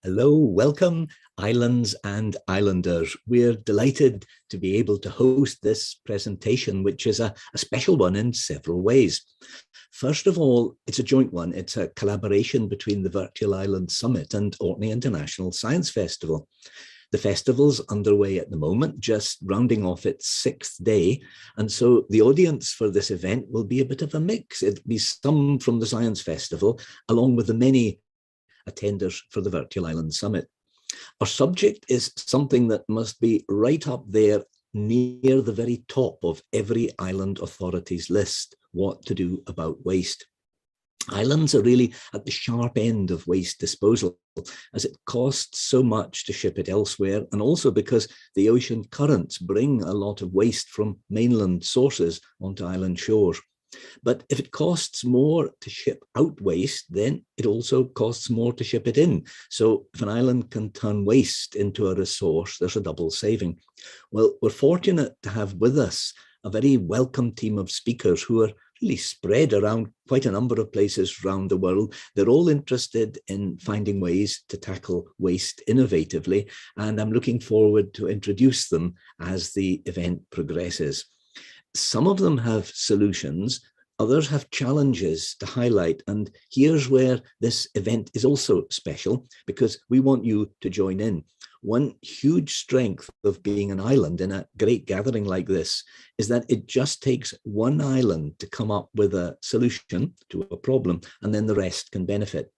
Hello, welcome, islands and islanders. We're delighted to be able to host this presentation, which is a special one in several ways. First of all, it's a joint one. It's a collaboration between the Virtual Island Summit and Orkney International Science Festival. The festival's underway at the moment, just rounding off its sixth day. And so the audience for this event will be a bit of a mix. It'll be some from the Science Festival, along with the many attenders for the Virtual Island Summit. Our subject is something that must be right up there near the very top of every island authority's list: what to do about waste. Islands are really at the sharp end of waste disposal, as it costs so much to ship it elsewhere, and also because the ocean currents bring a lot of waste from mainland sources onto island shores. But if it costs more to ship out waste, then it also costs more to ship it in. So if an island can turn waste into a resource, there's a double saving. Well, we're fortunate to have with us a very welcome team of speakers who are really spread around quite a number of places around the world. They're all interested in finding ways to tackle waste innovatively, and I'm looking forward to introduce them as the event progresses. Some of them have solutions, others have challenges to highlight. And here's where this event is also special, because we want you to join in. One huge strength of being an island in a great gathering like this is that it just takes one island to come up with a solution to a problem, and then the rest can benefit.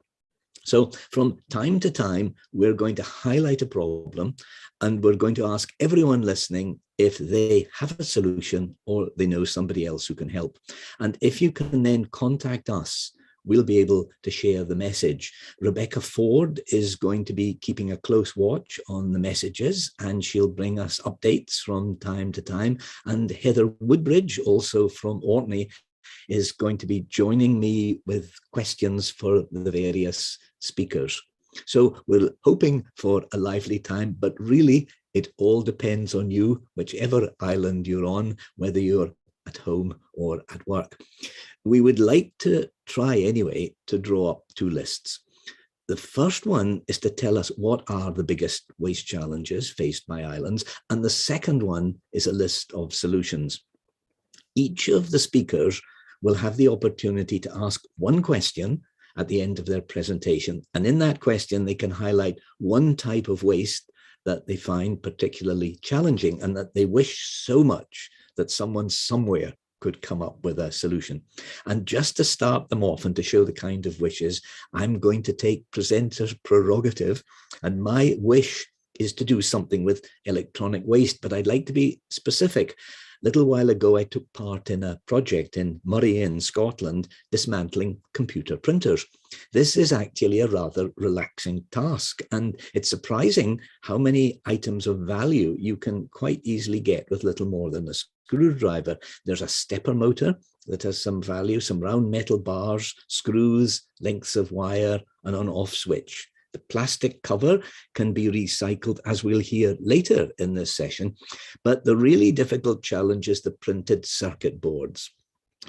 So from time to time, we're going to highlight a problem, and we're going to ask everyone listening if they have a solution or they know somebody else who can help. And if you can then contact us, we'll be able to share the message. Rebecca Ford is going to be keeping a close watch on the messages, and she'll bring us updates from time to time. And Heather Woodbridge, also from Orkney, is going to be joining me with questions for the various speakers. So we're hoping for a lively time, but really it all depends on you, whichever island you're on, whether you're at home or at work. We would like to try anyway to draw up two lists. The first one is to tell us what are the biggest waste challenges faced by islands, and the second one is a list of solutions. Each of the speakers will have the opportunity to ask one question at the end of their presentation. And in that question, they can highlight one type of waste that they find particularly challenging and that they wish so much that someone somewhere could come up with a solution. And just to start them off and to show the kind of wishes, I'm going to take presenter's prerogative, and my wish is to do something with electronic waste, but I'd like to be specific. A little while ago, I took part in a project in Moray in Scotland, dismantling computer printers. This is actually a rather relaxing task, and it's surprising how many items of value you can quite easily get with little more than a screwdriver. There's a stepper motor that has some value, some round metal bars, screws, lengths of wire, and an off switch. The plastic cover can be recycled, as we'll hear later in this session, but the really difficult challenge is the printed circuit boards.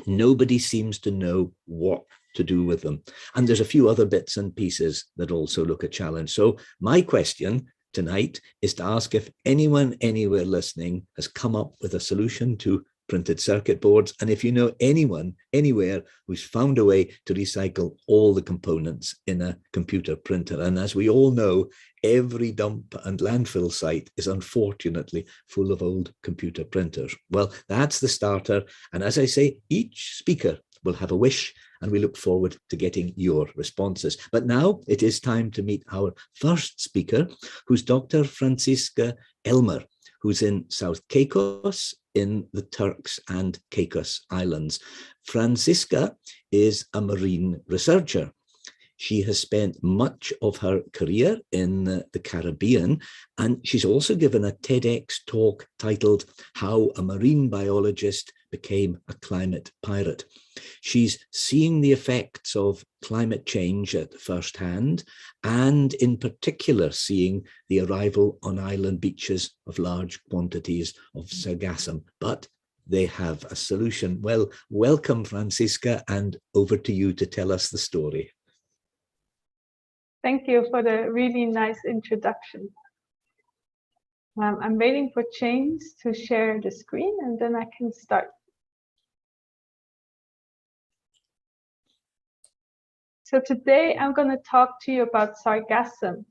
Nobody seems to know what to do with them. And there's a few other bits and pieces that also look a challenge. So my question tonight is to ask if anyone anywhere listening has come up with a solution to printed circuit boards, and if you know anyone anywhere who's found a way to recycle all the components in a computer printer. And as we all know, every dump and landfill site is unfortunately full of old computer printers. Well, that's the starter. And as I say, each speaker will have a wish, and we look forward to getting your responses. But now it is time to meet our first speaker, who's Dr. Franziska Elmer, who's in South Caicos in the Turks and Caicos Islands. Franziska is a marine researcher. She has spent much of her career in the Caribbean, and she's also given a TEDx talk titled "How a Marine Biologist Became a Climate Pirate." She's seeing the effects of climate change at first hand, and in particular seeing the arrival on island beaches of large quantities of Sargassum. But they have a solution. Well, welcome, Franziska, and over to you to tell us the story. Thank you for the really nice introduction. I'm waiting for James to share the screen and then I can start. So today I'm going to talk to you about Sargassum,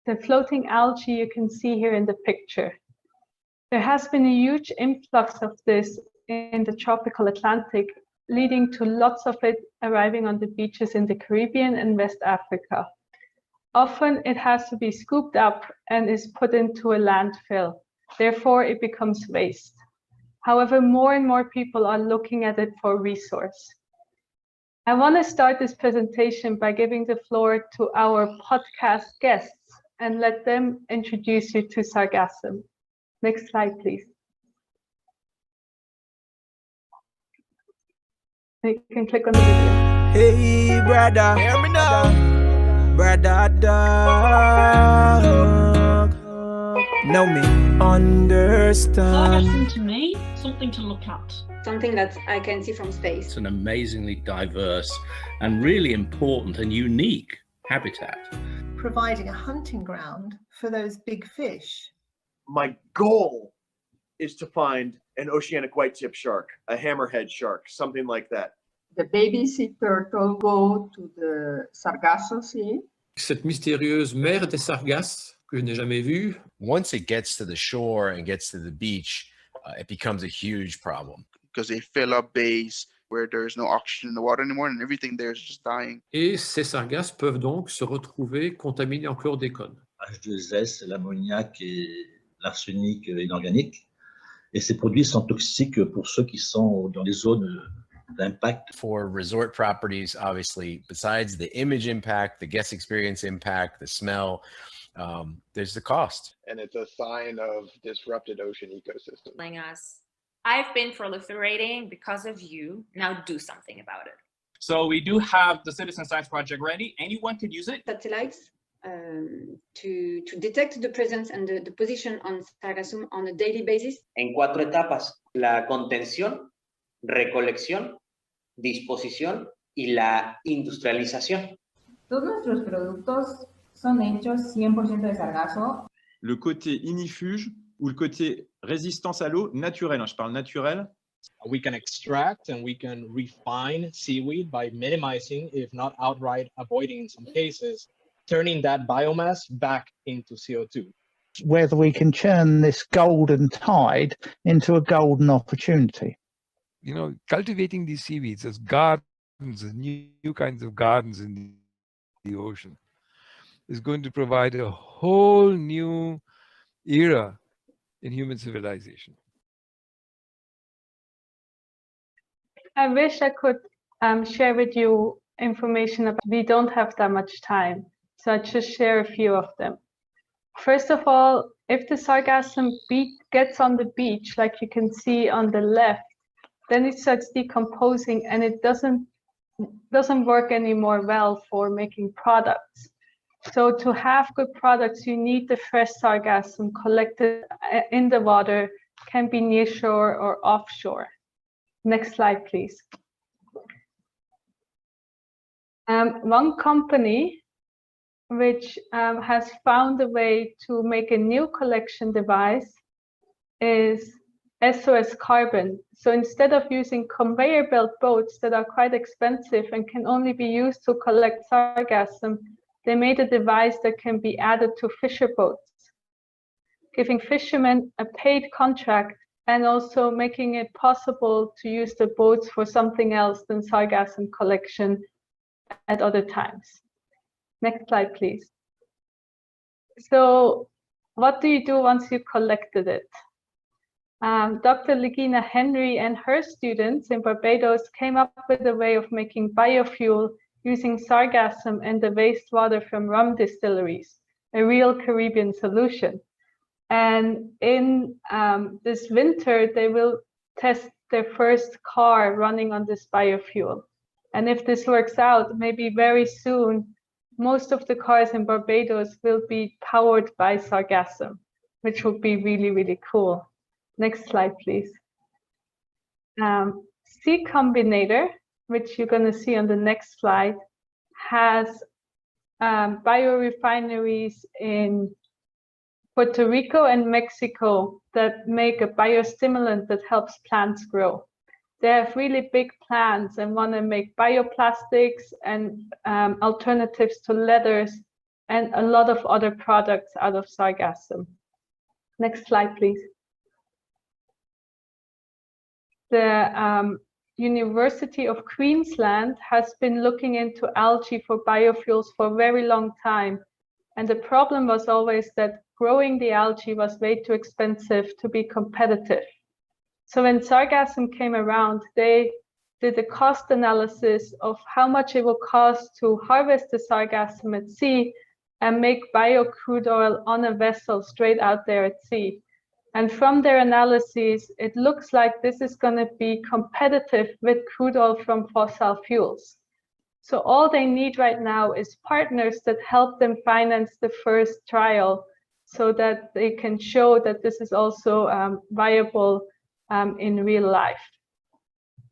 the floating algae you can see here in the picture. There has been a huge influx of this in the tropical Atlantic, leading to lots of it arriving on the beaches in the Caribbean and West Africa. Often it has to be scooped up and is put into a landfill. Therefore, it becomes waste. However, more and more people are looking at it for a resource. I want to start this presentation by giving the floor to our podcast guests and let them introduce you to Sargassum. Next slide, please. You can click on the video. Hey, brother, hear me now. Brother, dog. Know me, understand. Sargassum to me, something to look at. Something that I can see from space. It's an amazingly diverse and really important and unique habitat. Providing a hunting ground for those big fish. My goal is to find an oceanic white-tip shark, a hammerhead shark, something like that. The baby sea turtle go to the Sargasso Sea. Cette mystérieuse mer des Sargasses que je n'ai jamais vue. Once it gets to the shore and gets to the beach, it becomes a huge problem. Because they fill up bays where there's no oxygen in the water anymore and everything there is just dying. Et ces sargasses peuvent donc se retrouver contaminés en chlordécone. H2S, l'ammoniac et l'arsenic inorganique. Et ces produits sont toxiques pour ceux qui sont dans les zones d'impact. For resort properties, obviously, besides the image impact, the guest experience impact, the smell, there's the cost. And it's a sign of disrupted ocean ecosystem. I've been proliferating because of you. Now do something about it. So we do have the Citizen Science Project ready. Anyone could use it. Satellites to detect the presence and the position on Sargassum on a daily basis. En 4 etapas: la contención, recolección, disposición y la industrialización. Todos nuestros productos son hechos 100% de sargasso. Le côté ignifuge ou le côté résistance à l'eau naturelle, je parle naturel. We can extract and we can refine seaweed by minimizing, if not outright avoiding in some cases, turning that biomass back into CO2. Whether we can turn this golden tide into a golden opportunity. You know, cultivating these seaweeds as gardens, new kinds of gardens in the ocean, is going to provide a whole new era in human civilization. I wish I could share with you information about, we don't have that much time, so I'll just share a few of them. First of all, if the Sargassum gets on the beach, like you can see on the left, then it starts decomposing and it doesn't work anymore well for making products. So to have good products, you need the fresh Sargassum collected in the water, can be near shore or offshore. Next slide, please. One company which has found a way to make a new collection device is SOS Carbon. So instead of using conveyor belt boats that are quite expensive and can only be used to collect Sargassum, they made a device that can be added to fisher boats, giving fishermen a paid contract and also making it possible to use the boats for something else than Sargassum collection at other times. Next slide, please. So what do you do once you collected it? Dr. Legina Henry and her students in Barbados came up with a way of making biofuel using Sargassum and the wastewater from rum distilleries, a real Caribbean solution. And in this winter, they will test their first car running on this biofuel. And if this works out, maybe very soon, most of the cars in Barbados will be powered by Sargassum, which would be really, really cool. Next slide, please. C Combinator, which you're going to see on the next slide, has biorefineries in Puerto Rico and Mexico that make a biostimulant that helps plants grow. They have really big plans and want to make bioplastics and alternatives to leathers and a lot of other products out of sargassum. Next slide, please. The University of Queensland has been looking into algae for biofuels for a very long time. And the problem was always that growing the algae was way too expensive to be competitive. So when sargassum came around, they did a cost analysis of how much it will cost to harvest the sargassum at sea and make bio crude oil on a vessel straight out there at sea. And from their analyses, it looks like this is going to be competitive with crude oil from fossil fuels. So all they need right now is partners that help them finance the first trial so that they can show that this is also viable in real life.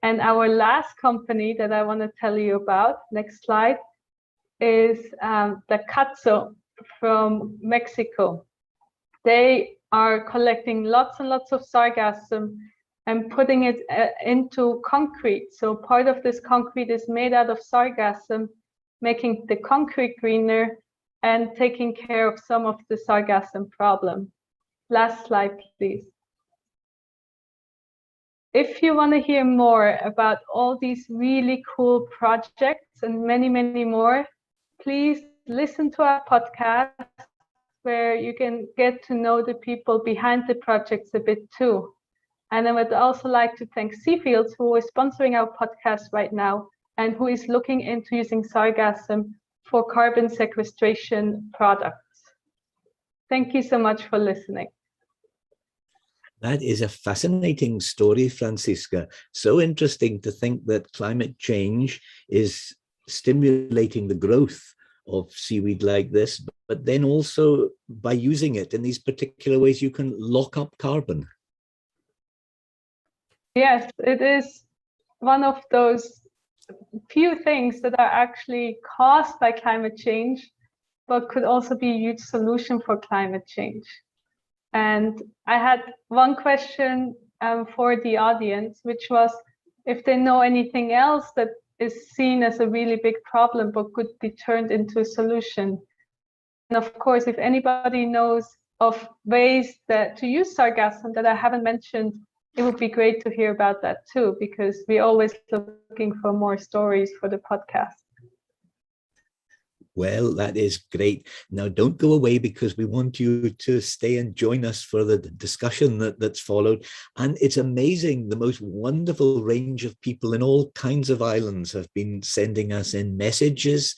And our last company that I want to tell you about, next slide, is the Cazo from Mexico. They are collecting lots and lots of sargassum and putting it into concrete. So part of this concrete is made out of sargassum, making the concrete greener and taking care of some of the sargassum problem. Last slide, please. If you want to hear more about all these really cool projects and many, many more, please listen to our podcast where you can get to know the people behind the projects a bit too. And I would also like to thank Seafields, who is sponsoring our podcast right now and who is looking into using sargassum for carbon sequestration products. Thank you so much for listening. That is a fascinating story, Francisca. So interesting to think that climate change is stimulating the growth of seaweed like this, but then also by using it in these particular ways, you can lock up carbon. Yes, it is one of those few things that are actually caused by climate change, but could also be a huge solution for climate change. And I had one question for the audience, which was if they know anything else that is seen as a really big problem, but could be turned into a solution. And of course, if anybody knows of ways that to use sargassum that I haven't mentioned, it would be great to hear about that too, because we're always looking for more stories for the podcast. Well, that is great. Now, don't go away because we want you to stay and join us for the discussion that's followed. And it's amazing, the most wonderful range of people in all kinds of islands have been sending us in messages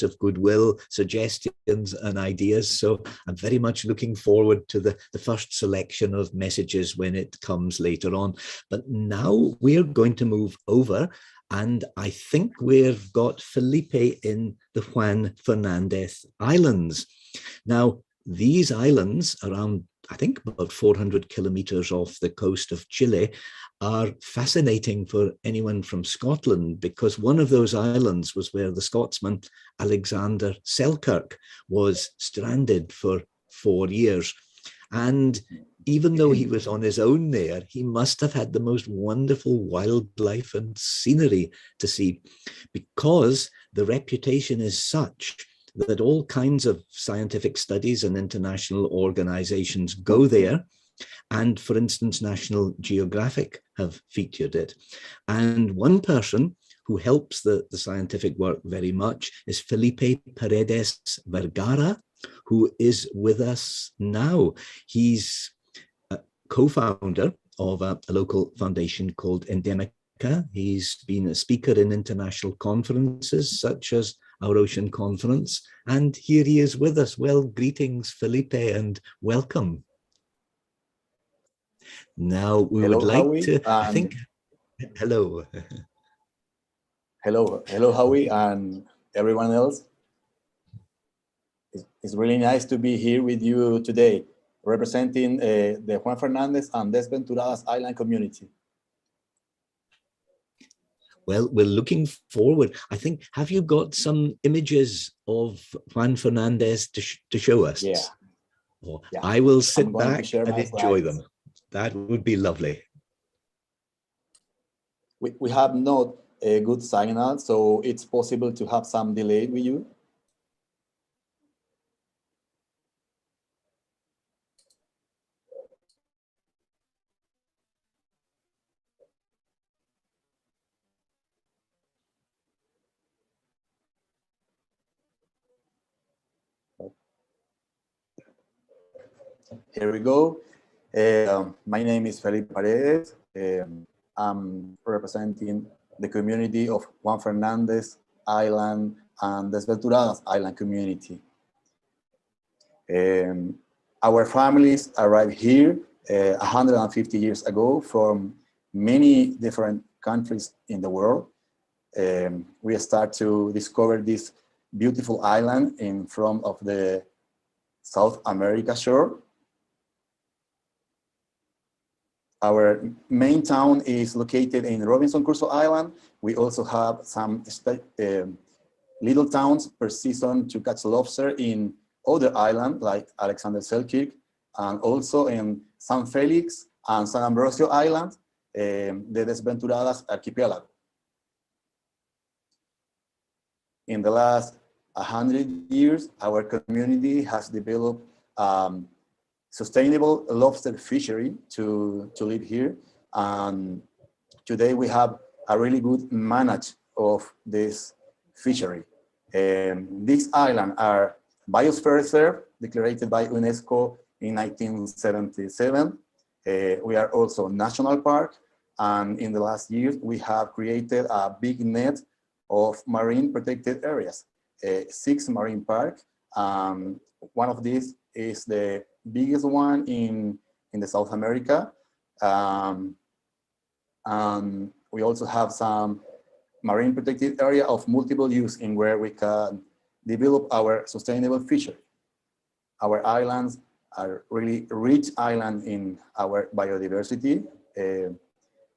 of goodwill, suggestions and ideas. So I'm very much looking forward to the first selection of messages when it comes later on. But now we're going to move over. And I think we've got Felipe in the Juan Fernandez Islands. Now, these islands around, I think, about 400 kilometers off the coast of Chile are fascinating for anyone from Scotland because one of those islands was where the Scotsman Alexander Selkirk was stranded for 4 years. And even though he was on his own there, he must have had the most wonderful wildlife and scenery to see, because the reputation is such that all kinds of scientific studies and international organizations go there. And for instance, National Geographic have featured it. And one person who helps the scientific work very much is Felipe Paredes Vergara, who is with us now. He's a co-founder of a local foundation called Endemica. He's been a speaker in international conferences such as our Ocean Conference, and here he is with us. Well, greetings, Felipe, and welcome. Now we would like Howie, to, I think, hello. Hello, Howie, and everyone else. It's really nice to be here with you today, representing the Juan Fernandez and Desventuradas Island community. Well, we're looking forward. I think, have you got some images of Juan Fernandez to show us? Yeah. Yeah. I will sit back and enjoy slides. them. That would be lovely. We have not a good signal, so it's possible to have some delay with you. Here we go. My name is Felipe Paredes. I'm representing the community of Juan Fernandez Island and Desventuradas Island community. Our families arrived here 150 years ago from many different countries in the world. We start to discover this beautiful island in front of the South America shore. Our main town is located in Robinson Crusoe Island. We also have some little towns per season to catch lobster in other islands like Alexander Selkirk, and also in San Felix and San Ambrosio Island, the Desventuradas archipelago. In the last 100 years, our community has developed sustainable lobster fishery to live here. And today we have a really good management of this fishery. These islands are biosphere reserve declared by UNESCO in 1977. We are also national park. And in the last years, we have created a big net of marine protected areas, 6 marine parks. One of these is the biggest one in the South America. And we also have some marine protected area of multiple use in where we can develop our sustainable fishery. Our islands are really rich island in our biodiversity.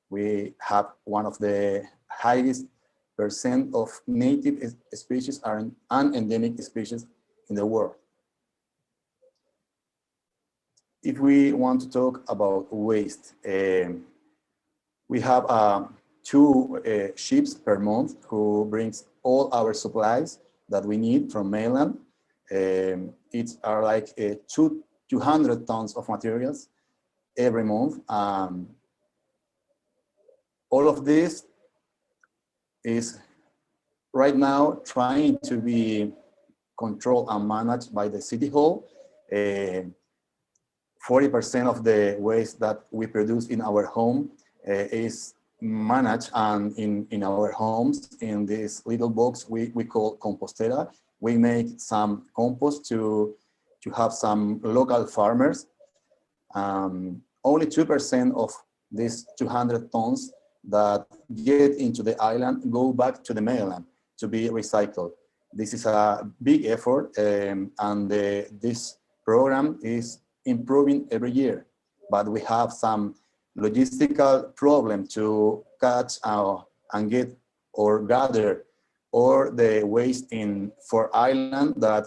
We have one of the highest % of native species and endemic species in the world. If we want to talk about waste, we have 2 ships per month who brings all our supplies that we need from mainland. It's like 200 tons of materials every month. All of this is right now trying to be controlled and managed by the City Hall. 40% of the waste that we produce in our home is managed, and in our homes, in this little box we call compostera. We make some compost to have some local farmers. Only 2% of these 200 tons that get into the island go back to the mainland to be recycled. This is a big effort, and this program is improving every year, but we have some logistical problem to catch and get or gather all the waste in 4 islands that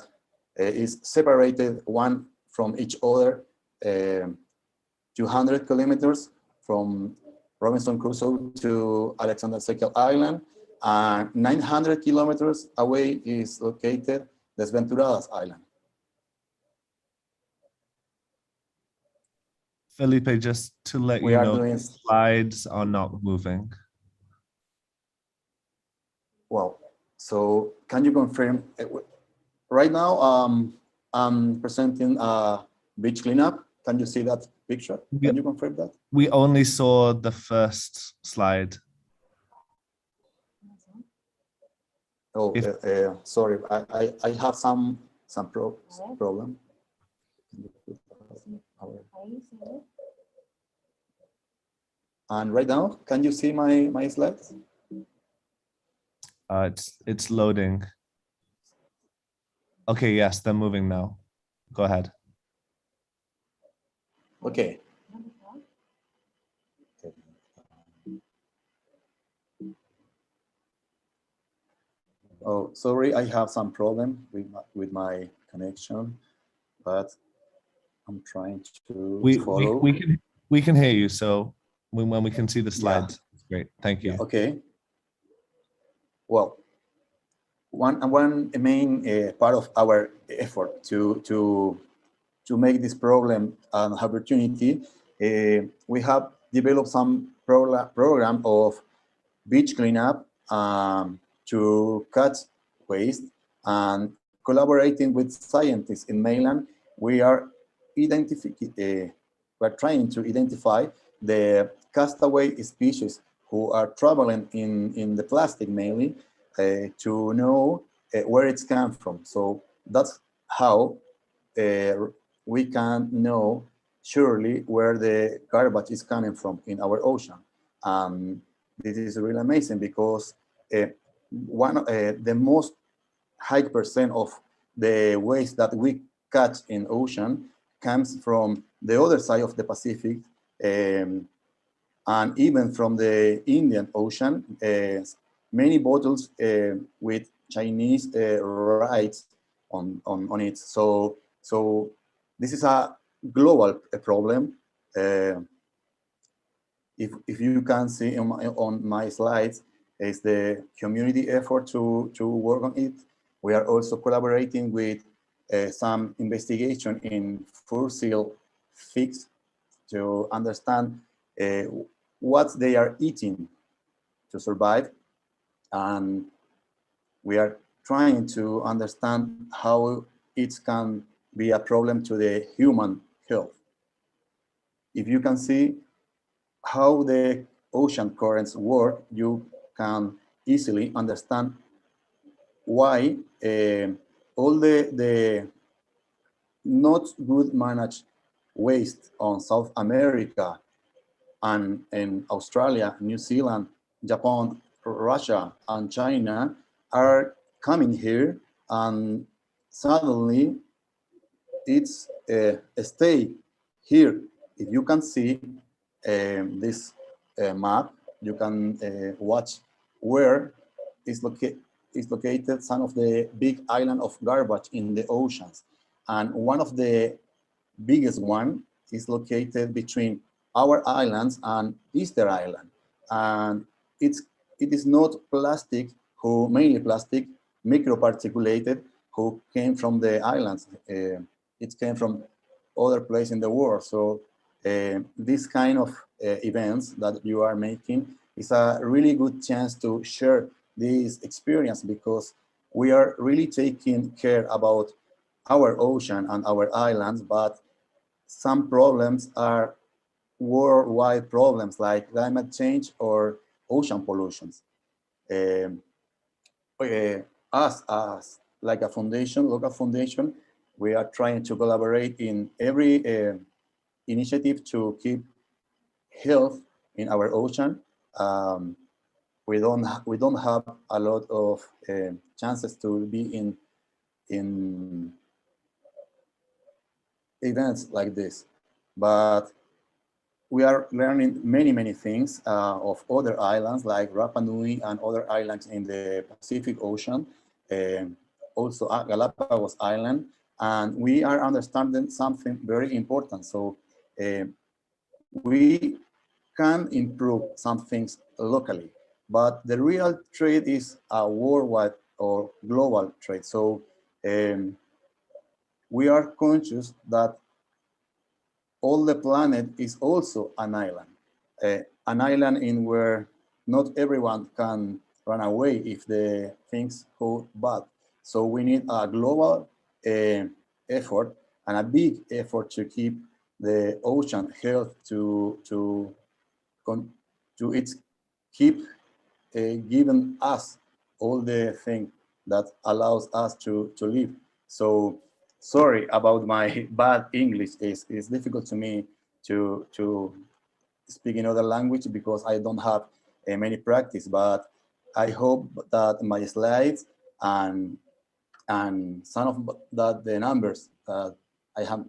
is separated one from each other, 200 kilometers from Robinson Crusoe to Alexander Selkirk Island, and 900 kilometers away is located Desventuradas Island. Felipe, just to let you know, the slides are not moving. Well, so can you confirm? Right now, I'm presenting a beach cleanup. Can you see that picture? Can you confirm that? We only saw the first slide. Oh, sorry, I have some problem. And right now, can you see my slides? It's loading. Okay, yes, they're moving now. Go ahead. Okay. Oh, sorry, I have some problem with my connection, but I'm trying to follow. We can hear you. So when we can see the slides, it's great. Thank you. Yeah, okay. Well, one main part of our effort to make this problem an opportunity, we have developed some program of beach cleanup to cut waste, and collaborating with scientists in mainland, we are trying to identify the castaway species who are traveling in the plastic mainly, to know where it's come from. So that's how we can know surely where the garbage is coming from in our ocean. This is really amazing because the most high percent of the waste that we catch in ocean comes from the other side of the Pacific, and even from the Indian Ocean. Many bottles with Chinese rights on it. So this is a global problem. If you can see on my slides, is the community effort to work on it. We are also collaborating with some investigation in fossil fish to understand what they are eating to survive. And we are trying to understand how it can be a problem to the human health. If you can see how the ocean currents work, you can easily understand why all the not good managed waste on South America and in Australia, New Zealand, Japan, Russia, and China are coming here, and suddenly it's stay here. If you can see this map, you can watch where is located some of the big island of garbage in the oceans. And one of the biggest one is located between our islands and Easter Island. And it is not plastic, mainly plastic, microparticulated, who came from the islands. It came from other places in the world. So this kind of events that you are making is a really good chance to share this experience, because we are really taking care about our ocean and our islands, but some problems are worldwide problems like climate change or ocean pollutions. Us as like a foundation, local foundation, we are trying to collaborate in every initiative to keep health in our ocean. We don't have a lot of chances to be in events like this, but we are learning many things of other islands like Rapa Nui and other islands in the Pacific Ocean, also Galapagos Island, and we are understanding something very important. So we can improve some things locally, but the real trade is a worldwide or global trade. So we are conscious that all the planet is also an island in where not everyone can run away if the things go bad. So we need a global effort and a big effort to keep the ocean health, to keep giving us all the things that allows us to live. So sorry about my bad English. It's difficult to me to speak in other language because I don't have many practice, but I hope that my slides and some of the numbers that I have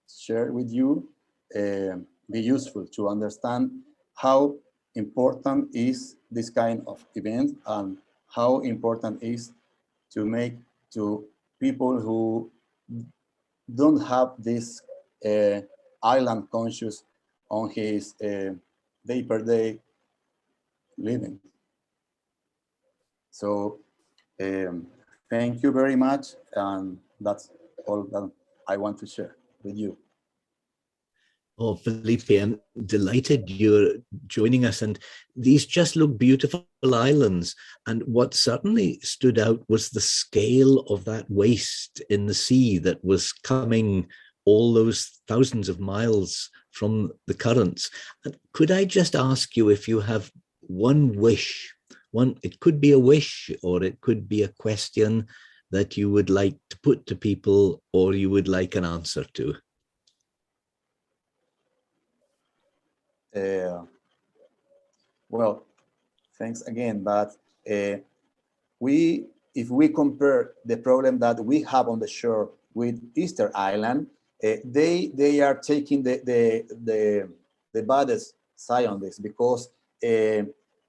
shared with you be useful to understand how important is this kind of event and how important is to make to people who don't have this island conscious on his day-per-day living. So thank you very much, and that's all that I want to share with you. Oh, Felipe, I'm delighted you're joining us, and these just look beautiful islands. And what certainly stood out was the scale of that waste in the sea that was coming all those thousands of miles from the currents. And could I just ask you if you have one wish, it could be a wish or it could be a question that you would like to put to people or you would like an answer to? Well, thanks again, but if we compare the problem that we have on the shore with Easter Island, they are taking the baddest side on this, because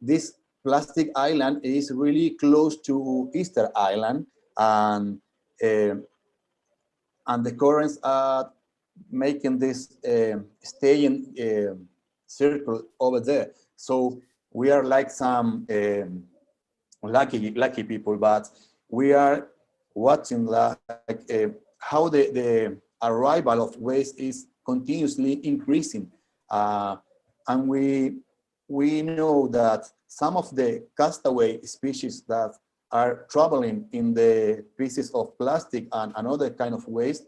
this plastic island is really close to Easter Island, and the currents are making this staying circle over there. So we are like some lucky people, but we are watching like how the arrival of waste is continuously increasing, and we know that some of the castaway species that are traveling in the pieces of plastic and another kind of waste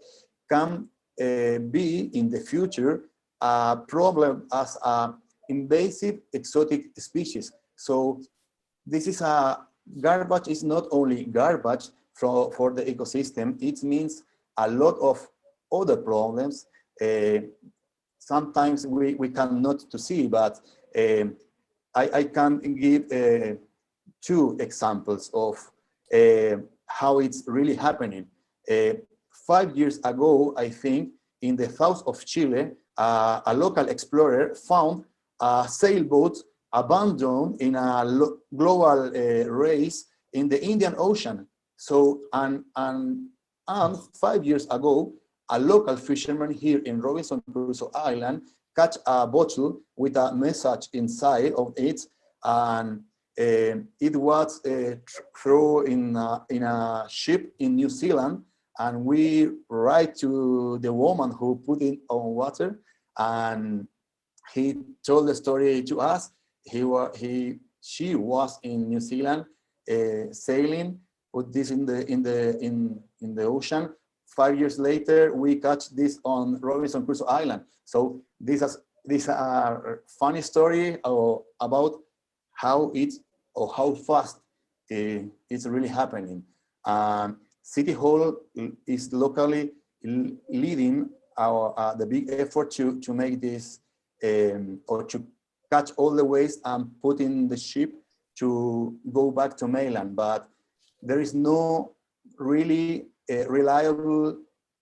can be in the future a problem as an invasive exotic species. So this is garbage is not only garbage for the ecosystem, it means a lot of other problems. Sometimes we cannot to see, but I can give 2 examples of how it's really happening. 5 years ago, I think, in the south of Chile, a local explorer found a sailboat abandoned in a global race in the Indian Ocean. So, and 5 years ago, a local fisherman here in Robinson Crusoe Island catch a bottle with a message inside of it, and it was thrown in a ship in New Zealand, and we write to the woman who put it on water, and he told the story to us. She was in New Zealand sailing, put this in the ocean. 5 years later, we catch this on Robinson Crusoe Island. So this is a funny story about how how fast it's really happening. City Hall is locally leading the big effort to make this or to catch all the waste and put in the ship to go back to mainland. But there is no really reliable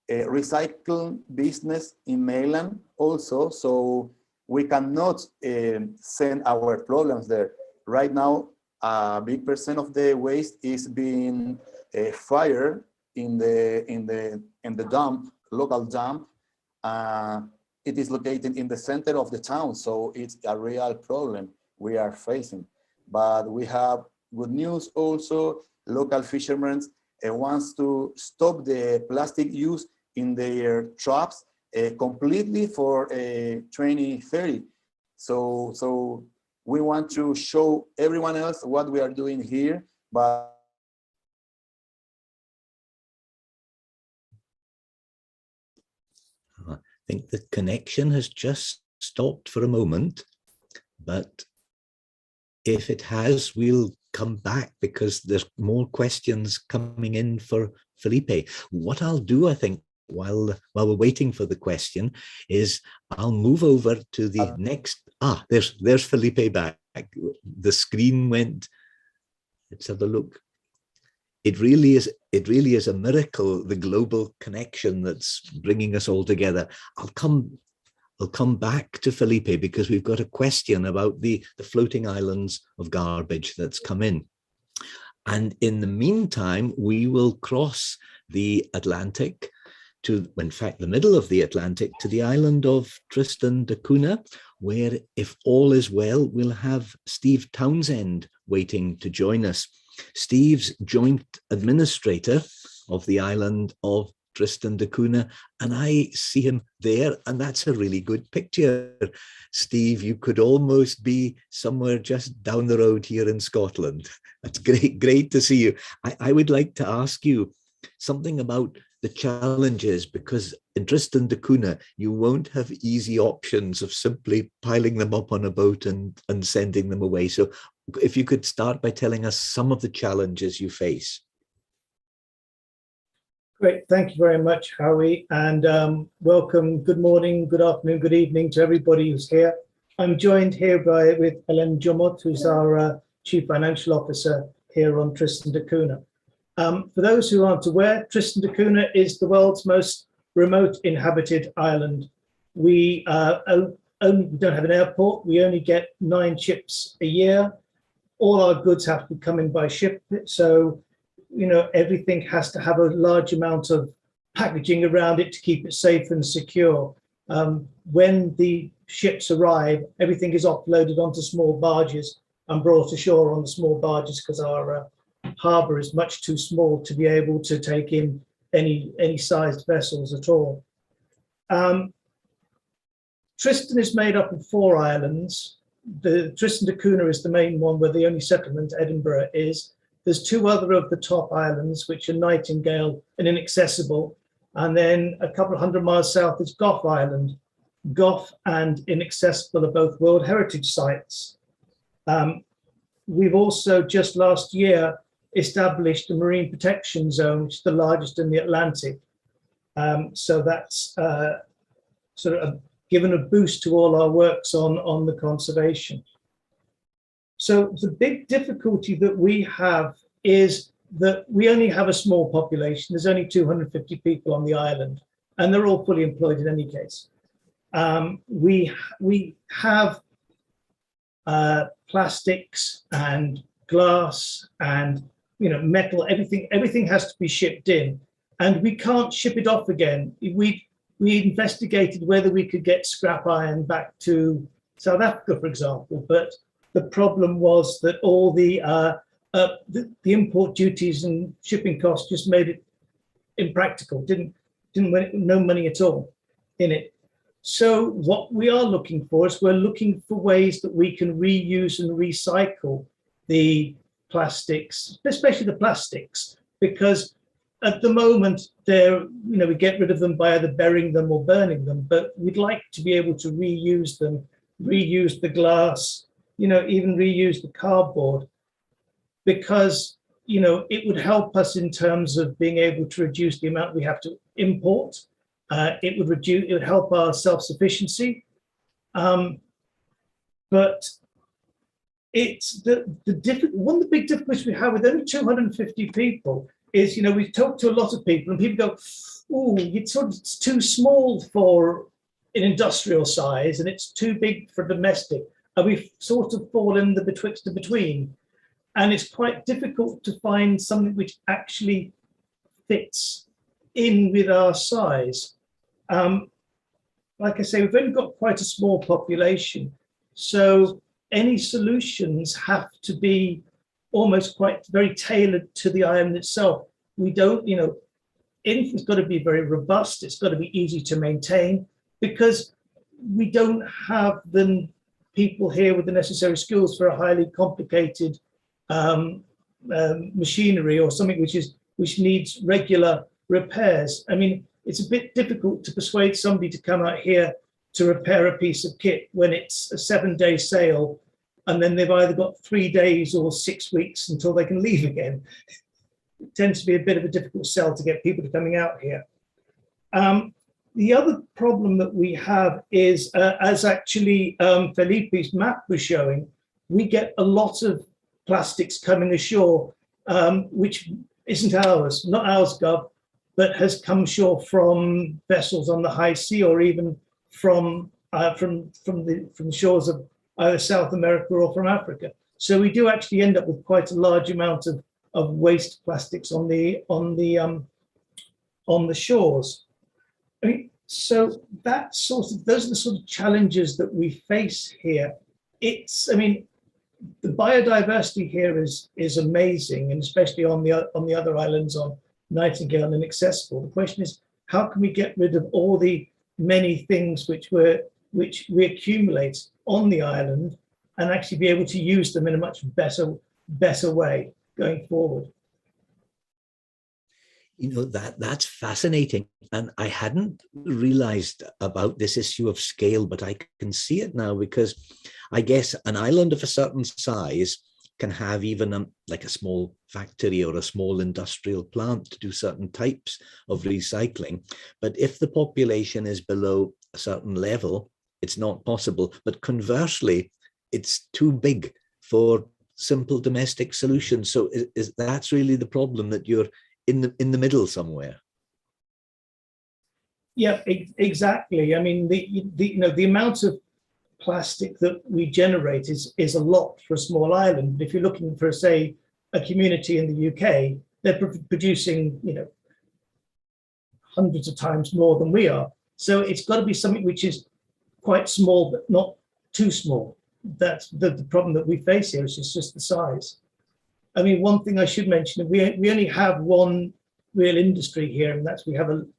recycling business in mainland also, so we cannot send our problems there. Right now, a big percent of the waste is being fired in the dump, local dump. It is located in the center of the town, so it's a real problem we are facing. But we have good news also. Local fishermen wants to stop the plastic use in their traps completely for 2030. So we want to show everyone else what we are doing here, but I think the connection has just stopped for a moment, but if it has, we'll come back because there's more questions coming in for Felipe. What I'll do, I think, while we're waiting for the question, is I'll move over to the next. There's Felipe back. The screen went. Let's have a look. It really is a miracle, the global connection that's bringing us all together. I'll come back to Felipe because we've got a question about the floating islands of garbage that's come in. And in the meantime, we will cross the Atlantic to, in fact, the middle of the Atlantic, to the island of Tristan De Cooner, where, if all is well, we'll have Steve Townsend waiting to join us. Steve's joint administrator of the island of Tristan De Cooner, and I see him there, and that's a really good picture. Steve, you could almost be somewhere just down the road here in Scotland. That's great to see you. I would like to ask you something about the challenges, because in Tristan De Cooner, you won't have easy options of simply piling them up on a boat and sending them away. So if you could start by telling us some of the challenges you face. Great, thank you very much, Howie, and welcome. Good morning, good afternoon, good evening to everybody who's here. I'm joined here with Hélène Jomot, who's our Chief Financial Officer here on Tristan De Cooner. For those who aren't aware, Tristan De Cooner is the world's most remote inhabited island. We don't have an airport. We only get 9 ships a year. All our goods have to come in by ship, so everything has to have a large amount of packaging around it to keep it safe and secure. When the ships arrive, everything is offloaded onto small barges and brought ashore on the small barges, because our harbour is much too small to be able to take in any sized vessels at all. Tristan is made up of 4 islands. The Tristan De Cooner is the main one, where the only settlement, Edinburgh, is. There's 2 other of the top islands, which are Nightingale and Inaccessible. And then a couple of 100 miles south is Gough Island. Gough and Inaccessible are both World Heritage Sites. We've also just last year established a marine protection zone, which is the largest in the Atlantic. So that's sort of given a boost to all our works on the conservation. So the big difficulty that we have is that we only have a small population. There's only 250 people on the island, and they're all fully employed in any case. We have plastics and glass and metal. Everything has to be shipped in, and we can't ship it off again. We investigated whether we could get scrap iron back to South Africa, for example, but the problem was that all the import duties and shipping costs just made it impractical. Didn't no money at all in it. So what we are looking for is we're looking for ways that we can reuse and recycle the plastics, especially the plastics, because at the moment we get rid of them by either burying them or burning them, but we'd like to be able to reuse them, reuse the glass, even reuse the cardboard, because it would help us in terms of being able to reduce the amount we have to import. It would help our self-sufficiency, but it's one of the big difficulties we have with only 250 people is we've talked to a lot of people, and people go, "Oh, it's too small for an industrial size, and it's too big for domestic." And we sort of fall in the betwixt and between, and it's quite difficult to find something which actually fits in with our size. Like I say, we've only got quite a small population, so any solutions have to be almost very tailored to the island itself. We don't, anything's got to be very robust. It's got to be easy to maintain, because we don't have the people here with the necessary skills for a highly complicated machinery or something which needs regular repairs. I mean, it's a bit difficult to persuade somebody to come out here to repair a piece of kit when it's a 7-day sail, and then they've either got 3 days or 6 weeks until they can leave again. It tends to be a bit of a difficult sell to get people to coming out here. The other problem that we have is, as actually Felipe's map was showing, we get a lot of plastics coming ashore, which isn't ours, not ours, Gov, but has come ashore from vessels on the high sea, or even from the shores of either South America or from Africa. So we do actually end up with quite a large amount of waste plastics on the shores. I mean, so those are the sort of challenges that we face here. I mean, the biodiversity here is amazing, and especially on the other islands, on Nightingale and Inaccessible. The question is, how can we get rid of all the many things which we accumulate on the island, and actually be able to use them in a much better way going forward? You know, that's fascinating. And I hadn't realized about this issue of scale, but I can see it now, because I guess an island of a certain size can have even like a small factory or a small industrial plant to do certain types of recycling. But if the population is below a certain level, it's not possible. But conversely, it's too big for simple domestic solutions. So that's really the problem, that you're in the middle somewhere. Yeah, exactly. I mean, the amount of plastic that we generate is a lot for a small island. If you're looking for, say, a community in the UK, they're producing, hundreds of times more than we are. So it's got to be something which is quite small, but not too small. That's the problem that we face here. Is just the size. I mean, one thing I should mention, we only have one real industry here, and that's we have an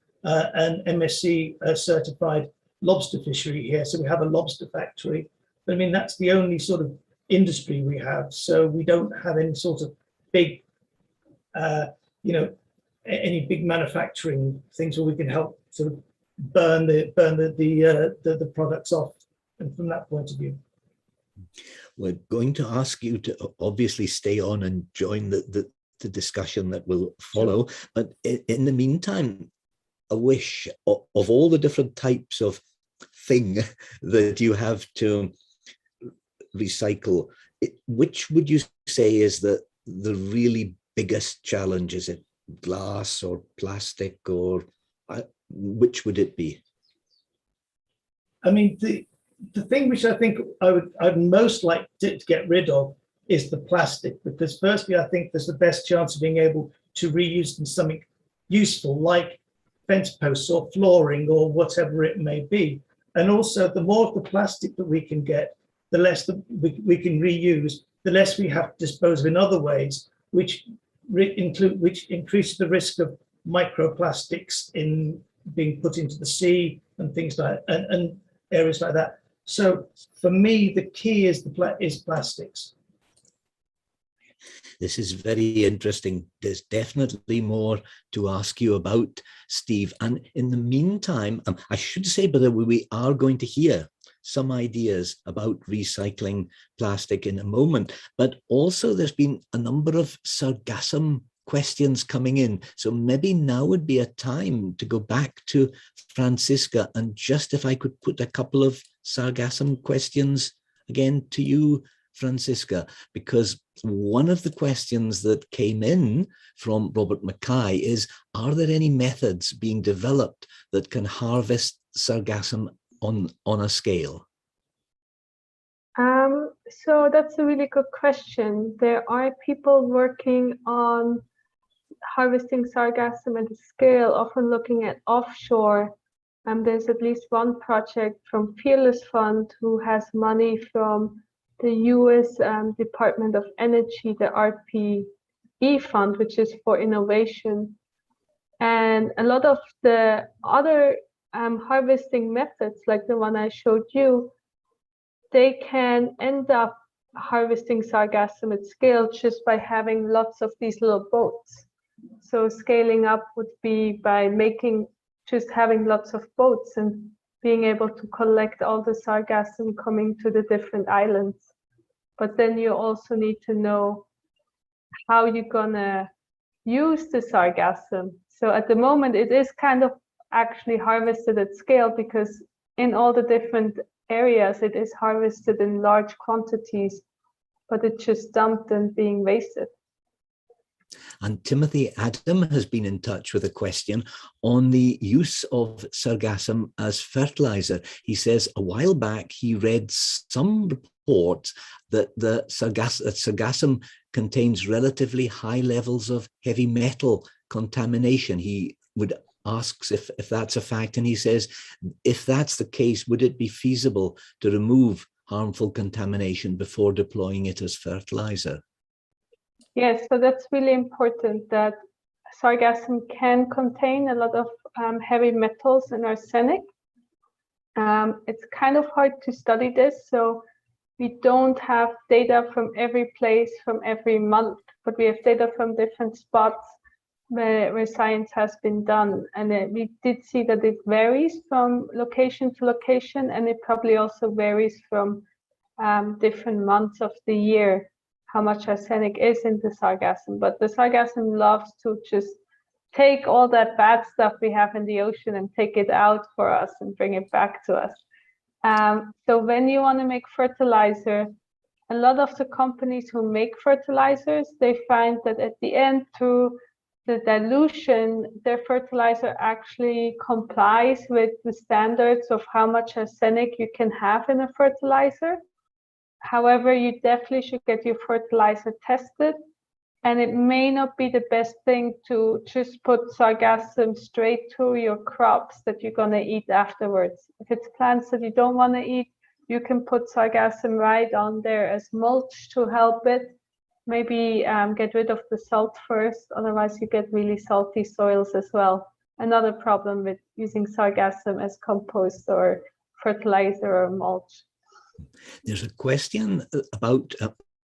MSC certified lobster fishery here. So we have a lobster factory. But I mean, that's the only sort of industry we have. So we don't have any sort of big, any big manufacturing things where we can help sort of burn the products off. And from that point of view. We're going to ask you to obviously stay on and join the discussion that will follow. Sure. But in the meantime, a wish of all the different types of thing that you have to recycle, which would you say is the really biggest challenge? Is it glass or plastic, or which would it be? I mean, the thing which I think I'd most like to get rid of is the plastic, because firstly, I think there's the best chance of being able to reuse in something useful, like fence posts or flooring or whatever it may be. And also, the more of the plastic that we can get, the less that we can reuse, the less we have to dispose of in other ways, which increases the risk of microplastics in being put into the sea and things like and areas like that. So for me, the key is plastics. This is very interesting. There's definitely more to ask you about, Steve. And in the meantime, I should say, but we are going to hear some ideas about recycling plastic in a moment. But also there's been a number of Sargassum questions coming in. So maybe now would be a time to go back to Francisca, and just if I could put a couple of Sargassum questions again to you, Francisca, because one of the questions that came in from Robert Mackay is, are there any methods being developed that can harvest Sargassum on a scale? So that's a really good question. There are people working on harvesting Sargassum at a scale, often looking at offshore. There's at least one project from Fearless Fund who has money from the US Department of Energy, the RPE fund, which is for innovation. And a lot of the other harvesting methods, like the one I showed you, they can end up harvesting Sargassum at scale just by having lots of these little boats. So scaling up would be by having lots of boats and being able to collect all the Sargassum coming to the different islands. But then you also need to know how you're gonna use the Sargassum. So at the moment, it is kind of actually harvested at scale, because in all the different areas, it is harvested in large quantities, but it's just dumped and being wasted. And Timothy Adam has been in touch with a question on the use of Sargassum as fertilizer. He says a while back he read some reports that Sargassum contains relatively high levels of heavy metal contamination. He asks if that's a fact, and he says, if that's the case, would it be feasible to remove harmful contamination before deploying it as fertilizer? Yes, so that's really important, that sargassum can contain a lot of heavy metals and arsenic. It's kind of hard to study this, so we don't have data from every place, from every month, but we have data from different spots where science has been done. And we did see that it varies from location to location, and it probably also varies from different months of the year, how much arsenic is in the sargassum. But the sargassum loves to just take all that bad stuff we have in the ocean and take it out for us and bring it back to us. So when you want to make fertilizer, a lot of the companies who make fertilizers, they find that at the end, through the dilution, their fertilizer actually complies with the standards of how much arsenic you can have in a fertilizer. However, you definitely should get your fertilizer tested, and it may not be the best thing to just put sargassum straight to your crops that you're going to eat afterwards. If it's plants that you don't want to eat, you can put sargassum right on there as mulch to help it. Maybe get rid of the salt first, otherwise you get really salty soils as well. Another problem with using sargassum as compost or fertilizer or mulch. There's a question about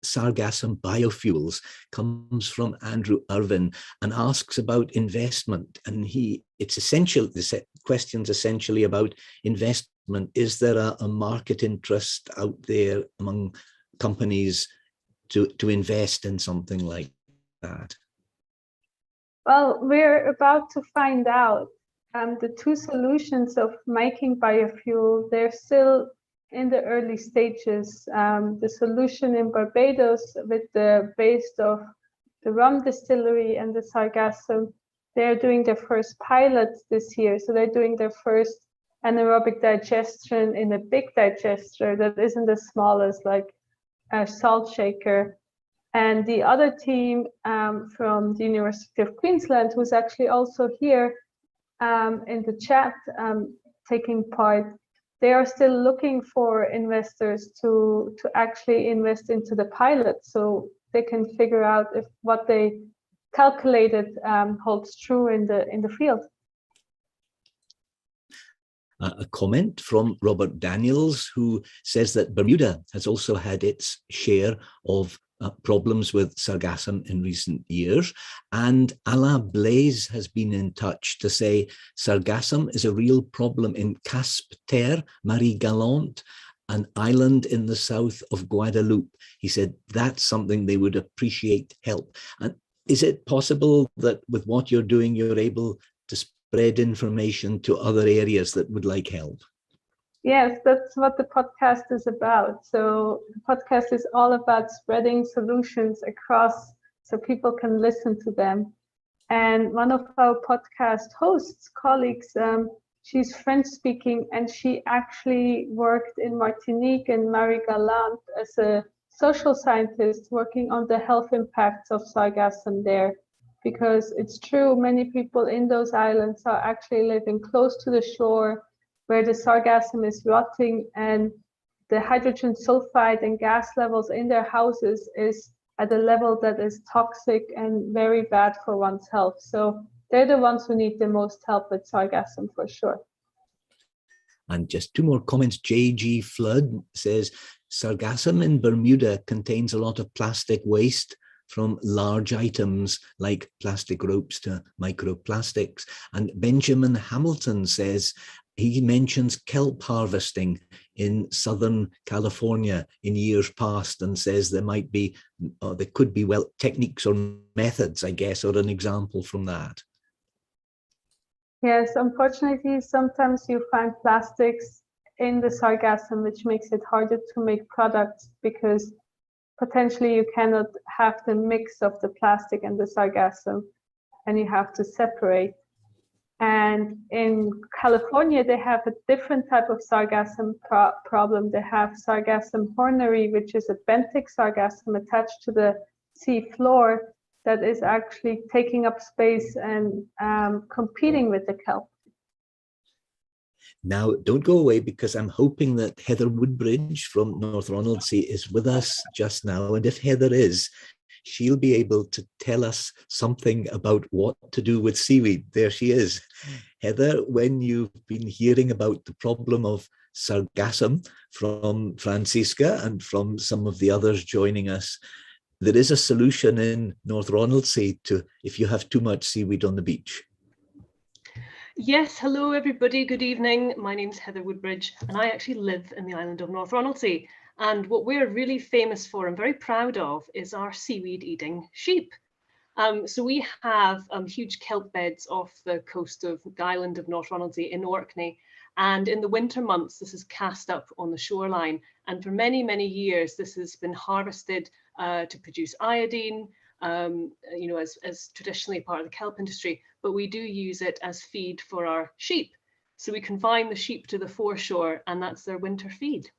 sargassum biofuels, comes from Andrew Irvin, and asks about investment. And it's essential, the question's essentially about investment. Is there a market interest out there among companies to invest in something like that? Well, we're about to find out. The two solutions of making biofuel, they're still in the early stages. The solution in Barbados with the base of the rum distillery and the sargassum, they're doing their first pilots this year. So they're doing their first anaerobic digestion in a big digester that isn't as small as like a salt shaker. And the other team from the University of Queensland, who's actually also here in the chat taking part, they are still looking for investors to actually invest into the pilot, so they can figure out if what they calculated holds true in the field. A comment from Robert Daniels, who says that Bermuda has also had its share of problems with sargassum in recent years. And Alain Blaise has been in touch to say sargassum is a real problem in Caspe-Terre, Marie-Galante, an island in the south of Guadeloupe. He said that's something they would appreciate help. And is it possible that with what you're doing, you're able to spread information to other areas that would like help? Yes, that's what the podcast is about. So the podcast is all about spreading solutions across so people can listen to them. And one of our podcast hosts, colleagues, she's French speaking, and she actually worked in Martinique and Marie-Galante as a social scientist working on the health impacts of sargassum there. Because it's true, many people in those islands are actually living close to the shore where the sargassum is rotting, and the hydrogen sulfide and gas levels in their houses is at a level that is toxic and very bad for one's health. So they're the ones who need the most help with sargassum for sure. And just two more comments. J.G. Flood says, sargassum in Bermuda contains a lot of plastic waste from large items like plastic ropes to microplastics. And Benjamin Hamilton says, he mentions kelp harvesting in Southern California in years past, and says there might be, or there could be, well, techniques or methods, I guess, or an example from that. Yes, unfortunately, sometimes you find plastics in the sargassum, which makes it harder to make products because potentially you cannot have the mix of the plastic and the sargassum, and you have to separate. And in California, they have a different type of sargassum problem. They have sargassum hornery, which is a benthic sargassum attached to the sea floor that is actually taking up space and competing with the kelp. Now, don't go away, because I'm hoping that Heather Woodbridge from North Ronaldsay is with us just now. And if Heather is, she'll be able to tell us something about what to do with seaweed. There she is. Heather, when you've been hearing about the problem of Sargassum from Francisca and from some of the others joining us, there is a solution in North Ronaldsay to if you have too much seaweed on the beach. Yes, hello everybody, good evening. My name's Heather Woodbridge and I actually live in the island of North Ronaldsay. And what we're really famous for and very proud of is our seaweed eating sheep. So we have huge kelp beds off the coast of the island of North Ronaldsay in Orkney. And in the winter months, this is cast up on the shoreline. And for many, many years, this has been harvested to produce iodine, you know, as traditionally part of the kelp industry, but we do use it as feed for our sheep. So we confine the sheep to the foreshore and that's their winter feed.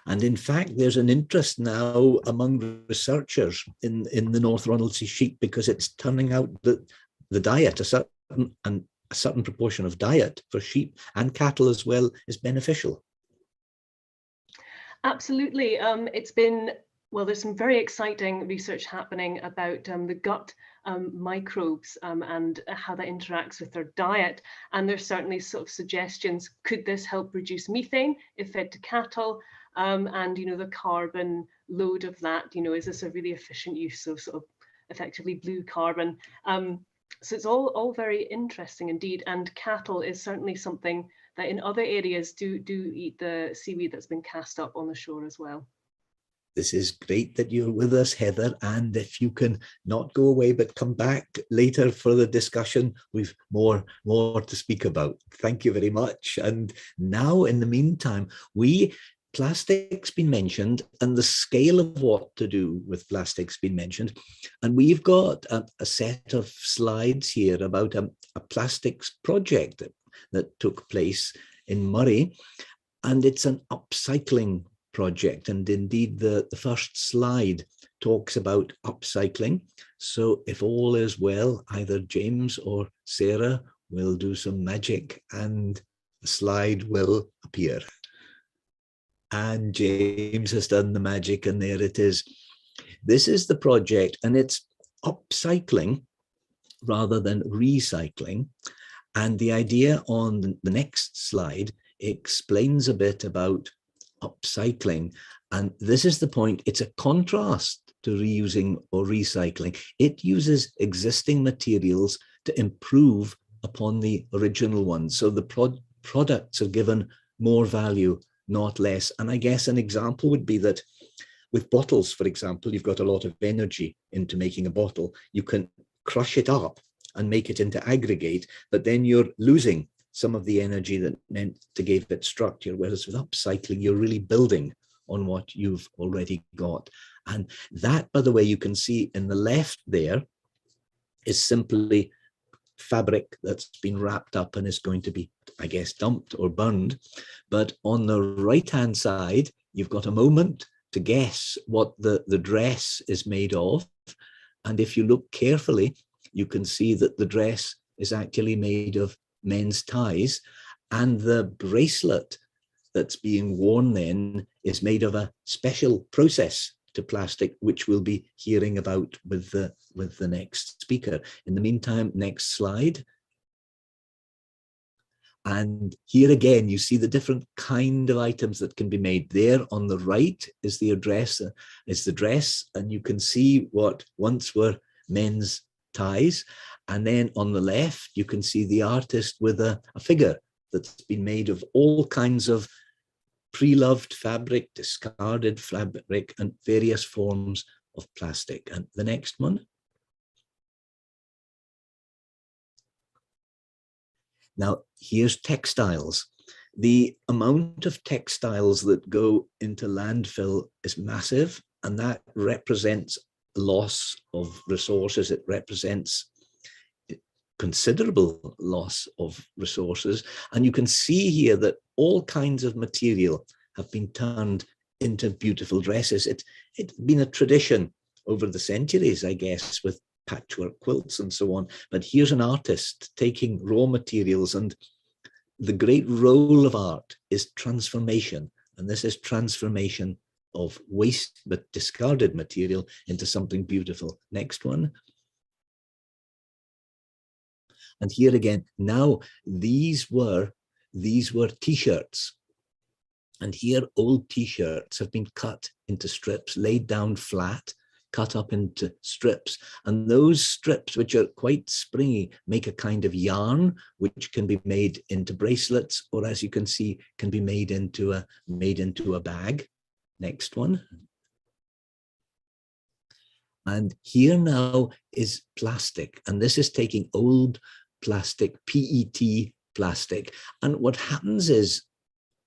And in fact, there's an interest now among researchers in the North Ronaldsay sheep, because it's turning out that the diet, a certain proportion of diet for sheep and cattle as well, is beneficial. Absolutely. It's been, well, there's some very exciting research happening about the gut microbes and how that interacts with their diet. And there's certainly sort of suggestions, could this help reduce methane if fed to cattle? And, you know, the carbon load of that, you know, is this a really efficient use of sort of effectively blue carbon? So it's all very interesting indeed. And cattle is certainly something that in other areas do eat the seaweed that's been cast up on the shore as well. This is great that you're with us, Heather. And if you can not go away, but come back later for the discussion, we've more to speak about. Thank you very much. And now, in the meantime, plastic's been mentioned and the scale of what to do with plastic's been mentioned. And we've got a set of slides here about a plastics project that took place in Murray. And it's an upcycling project. And indeed, the first slide talks about upcycling. So if all is well, either James or Sarah will do some magic and the slide will appear. And James has done the magic, and there it is. This is the project, and it's upcycling rather than recycling. And the idea on the next slide explains a bit about upcycling. And this is the point. It's a contrast to reusing or recycling. It uses existing materials to improve upon the original ones. So the products are given more value, not less. And I guess an example would be that with bottles, for example, you've got a lot of energy into making a bottle. You can crush it up and make it into aggregate, but then you're losing some of the energy that meant to give it structure. Whereas with upcycling, you're really building on what you've already got. And that, by the way, you can see in the left there is simply fabric that's been wrapped up and is going to be, I guess, dumped or burned. But on the right-hand side, you've got a moment to guess what the dress is made of. And if you look carefully, you can see that the dress is actually made of men's ties, and the bracelet that's being worn then is made of a special process to plastic, which we'll be hearing about with the next speaker. In the meantime, next slide. And here again, you see the different kind of items that can be made. There on the right is the dress, and you can see what once were men's ties. And then on the left, you can see the artist with a figure that's been made of all kinds of pre-loved fabric, discarded fabric, and various forms of plastic. And the next one. Now, here's textiles. The amount of textiles that go into landfill is massive, and that represents loss of resources. It represents considerable loss of resources. And you can see here that all kinds of material have been turned into beautiful dresses. It's been a tradition over the centuries, I guess, with patchwork quilts and so on. But here's an artist taking raw materials, and the great role of art is transformation. And this is transformation of waste but discarded material into something beautiful. Next one. And here again, now these were t-shirts. And here old t-shirts have been cut into strips, laid down flat, cut up into strips. And those strips, which are quite springy, make a kind of yarn, which can be made into bracelets, or as you can see, can be made into a bag. Next one. And here now is plastic. And this is taking old plastic, PET plastic. And what happens is,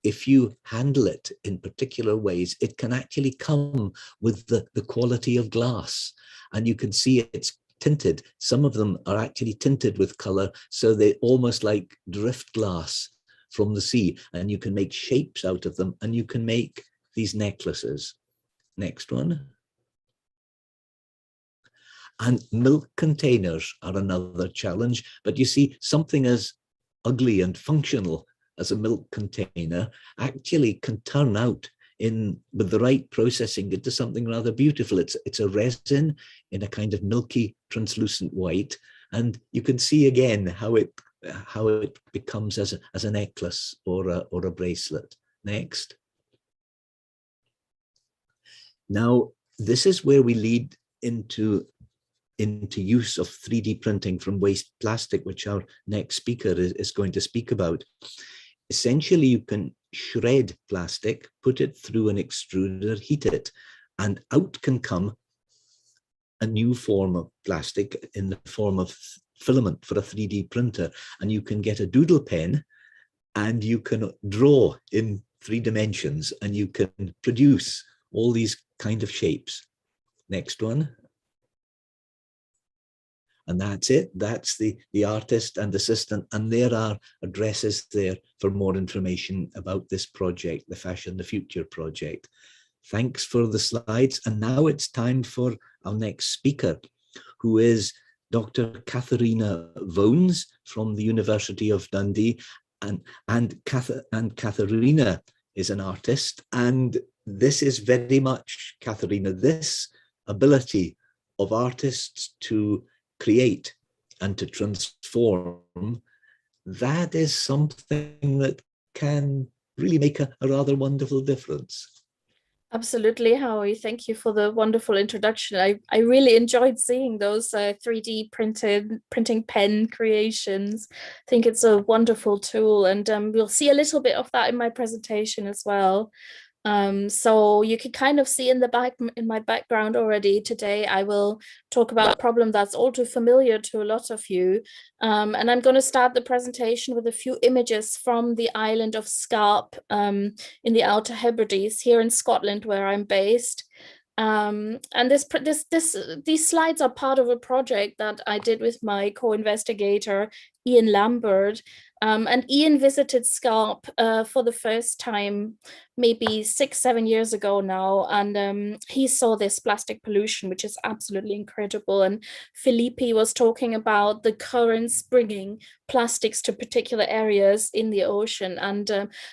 if you handle it in particular ways, it can actually come with the quality of glass. And you can see it's tinted. Some of them are actually tinted with color, so they're almost like drift glass from the sea. And you can make shapes out of them, and you can make these necklaces. Next one. And milk containers are another challenge, but you see, something as ugly and functional as a milk container actually can turn out with the right processing into something rather beautiful. It's a resin in a kind of milky translucent white, and you can see again how it becomes as a necklace or a bracelet. Next. Now this is where we lead into use of 3D printing from waste plastic, which our next speaker is going to speak about. Essentially, you can shred plastic, put it through an extruder, heat it, and out can come a new form of plastic in the form of filament for a 3D printer. And you can get a doodle pen and you can draw in 3 dimensions, and you can produce all these kind of shapes. Next one. And that's it. That's the artist and assistant. And there are addresses there for more information about this project, the Fashion the Future project. Thanks for the slides. And now it's time for our next speaker, who is Dr. Katharina Vones from the University of Dundee. And Katharina is an artist. And this is very much, Katharina, this ability of artists to create and to transform, that is something that can really make a rather wonderful difference. Absolutely, Howie. Thank you for the wonderful introduction. I really enjoyed seeing those 3D printing pen creations. I think it's a wonderful tool, and we'll see a little bit of that in my presentation as well. So you can kind of see in my background already today, I will talk about a problem that's all too familiar to a lot of you. And I'm going to start the presentation with a few images from the island of Scarp in the Outer Hebrides here in Scotland, where I'm based. And these slides are part of a project that I did with my co-investigator, Ian Lambert. And Ian visited Scarp for the first time, maybe 6-7 years ago now, and he saw this plastic pollution, which is absolutely incredible. And Felipe was talking about the currents bringing plastics to particular areas in the ocean, and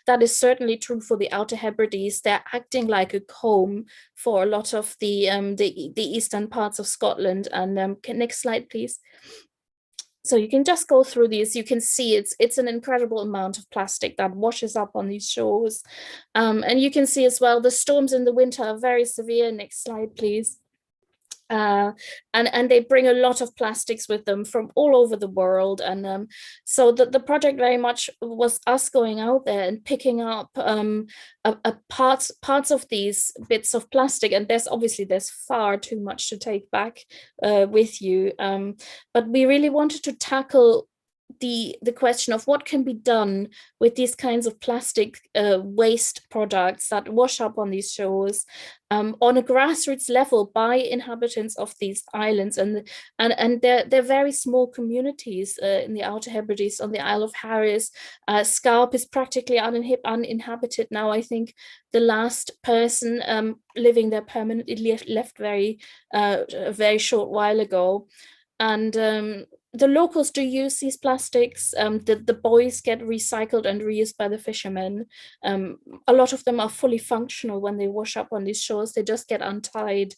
that is certainly true for the Outer Hebrides. They're acting like a comb for a lot of the eastern parts of Scotland. And next slide, please. So you can just go through these. You can see it's an incredible amount of plastic that washes up on these shores. And you can see as well, the storms in the winter are very severe. Next slide, please. And they bring a lot of plastics with them from all over the world. And so the project very much was us going out there and picking up parts of these bits of plastic. And there's far too much to take back with you. But we really wanted to tackle the question of what can be done with these kinds of plastic waste products that wash up on these shores on a grassroots level by inhabitants of these islands, and they're very small communities in the Outer Hebrides, on the Isle of Harris. Scalp is practically uninhabited now. I think the last person living there permanently left a very short while ago, and the locals do use these plastics. The buoys get recycled and reused by the fishermen. A lot of them are fully functional when they wash up on these shores. They just get untied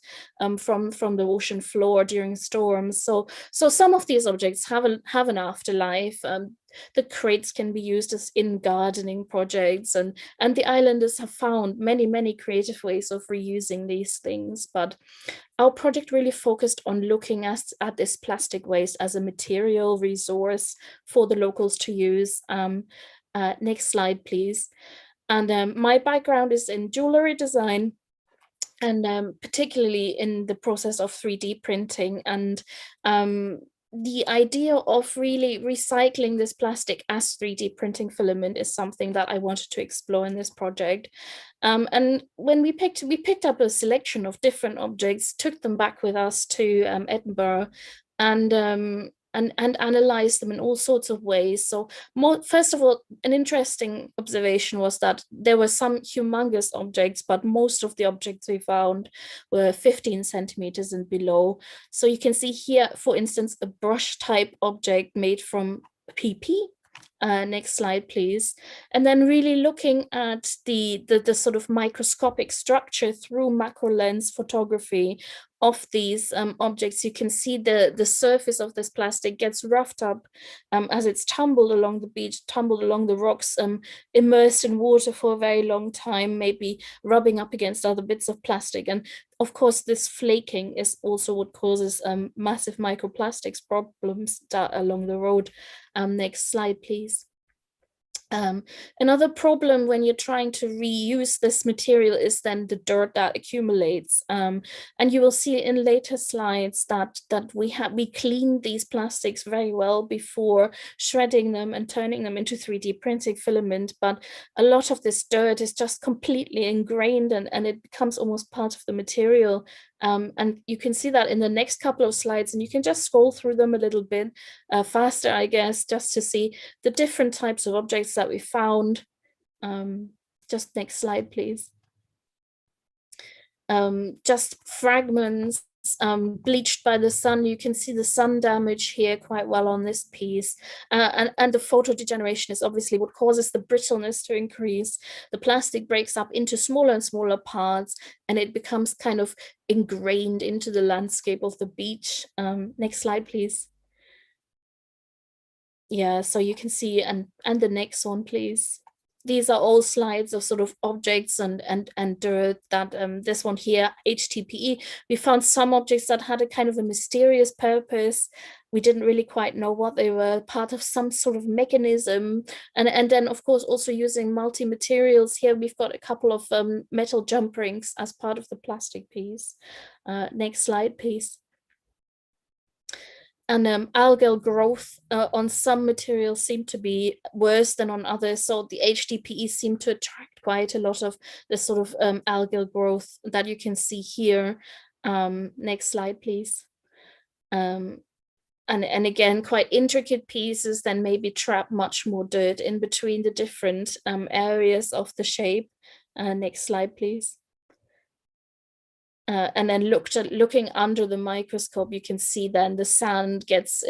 from the ocean floor during storms. So some of these objects have an afterlife. The crates can be used as in gardening projects, and the islanders have found many creative ways of reusing these things. But our project really focused on looking at this plastic waste as a material resource for the locals to use. Next slide, please. And my background is in jewelry design, and particularly in the process of 3D printing, and the idea of really recycling this plastic as 3D printing filament is something that I wanted to explore in this project. And when we picked up a selection of different objects, took them back with us to Edinburgh, and analyze them in all sorts of ways. So first of all, an interesting observation was that there were some humongous objects, but most of the objects we found were 15 centimeters and below. So you can see here, for instance, a brush type object made from PP. Next slide, please. And then really looking at the sort of microscopic structure through macro lens photography of these objects, you can see the surface of this plastic gets roughed up as it's tumbled along the beach, tumbled along the rocks, immersed in water for a very long time, maybe rubbing up against other bits of plastic. And of course, this flaking is also what causes massive microplastics problems along the road. Next slide, please. Another problem when you're trying to reuse this material is then the dirt that accumulates. And you will see in later slides that we clean these plastics very well before shredding them and turning them into 3D printing filament. But a lot of this dirt is just completely ingrained, and it becomes almost part of the material. And you can see that in the next couple of slides, and you can just scroll through them a little bit faster, I guess, just to see the different types of objects that we found. Just next slide, please. Just fragments bleached by the sun. You can see the sun damage here quite well on this piece, and the photo degeneration is obviously what causes the brittleness to increase. The plastic breaks up into smaller and smaller parts, and it becomes kind of ingrained into the landscape of the beach. Next slide, please. Yeah, so you can see, and the next one, please. These are all slides of sort of objects and dirt that this one here, HTPE, we found some objects that had a kind of a mysterious purpose. We didn't really quite know what they were, part of some sort of mechanism. And then, of course, also using multi-materials. Here we've got a couple of metal jump rings as part of the plastic piece. Next slide, please. And algal growth on some materials seemed to be worse than on others. So the HDPE seemed to attract quite a lot of the sort of algal growth that you can see here. Next slide, please. And again, quite intricate pieces then maybe trap much more dirt in between the different areas of the shape. Next slide, please. And then looking under the microscope, you can see then the sand gets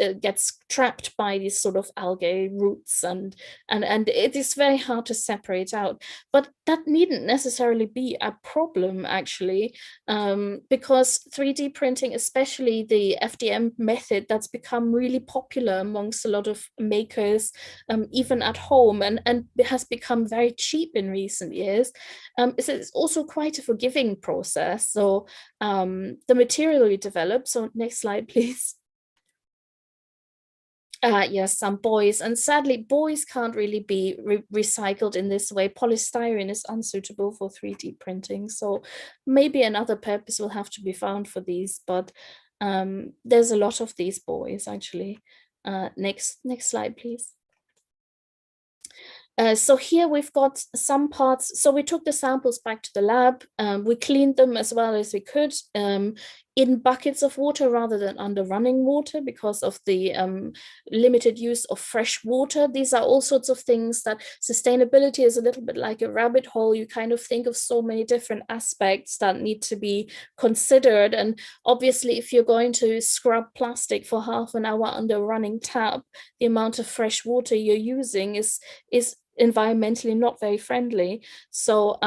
trapped by these sort of algae roots, and it is very hard to separate out. But that needn't necessarily be a problem, actually, because 3D printing, especially the FDM method, that's become really popular amongst a lot of makers, even at home, and it has become very cheap in recent years. It's also quite a forgiving process. So the material we developed, so next slide, please. Yes, some buoys, and sadly buoys can't really be recycled in this way. Polystyrene is unsuitable for 3D printing, so maybe another purpose will have to be found for these, but there's a lot of these buoys actually. Next slide, please. So here we've got some parts. So we took the samples back to the lab. We cleaned them as well as we could in buckets of water rather than under running water because of the limited use of fresh water. These are all sorts of things that sustainability is a little bit like a rabbit hole. You kind of think of so many different aspects that need to be considered. And obviously, if you're going to scrub plastic for half an hour under running tap, the amount of fresh water you're using is environmentally not very friendly. So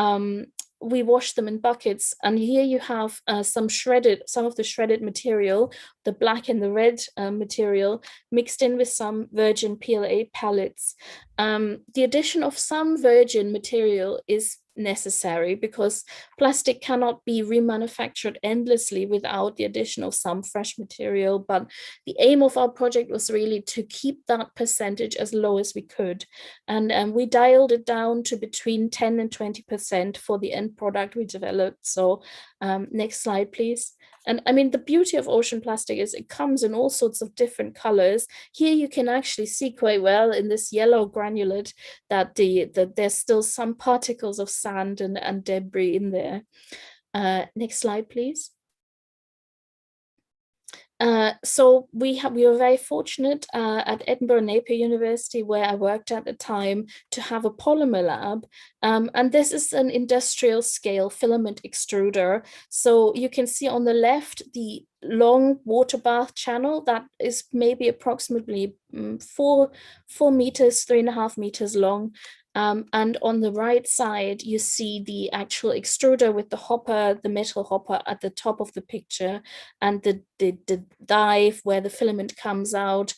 we wash them in buckets, and here you have some of the shredded material, the black and the red material, mixed in with some virgin PLA pellets. The addition of some virgin material is necessary because plastic cannot be remanufactured endlessly without the addition of some fresh material. But the aim of our project was really to keep that percentage as low as we could. And we dialed it down to between 10 and 20% for the end product we developed. So next slide, please. And I mean, the beauty of ocean plastic is it comes in all sorts of different colors. Here you can actually see quite well in this yellow granulate that there's still some particles of sand and debris in there. Next slide, please. So we were very fortunate at Edinburgh Napier University, where I worked at the time, to have a polymer lab. And this is an industrial scale filament extruder. So you can see on the left, the long water bath channel that is maybe approximately 4 meters, 3.5 meters long. And on the right side, you see the actual extruder with the hopper, the metal hopper at the top of the picture, and the dive where the filament comes out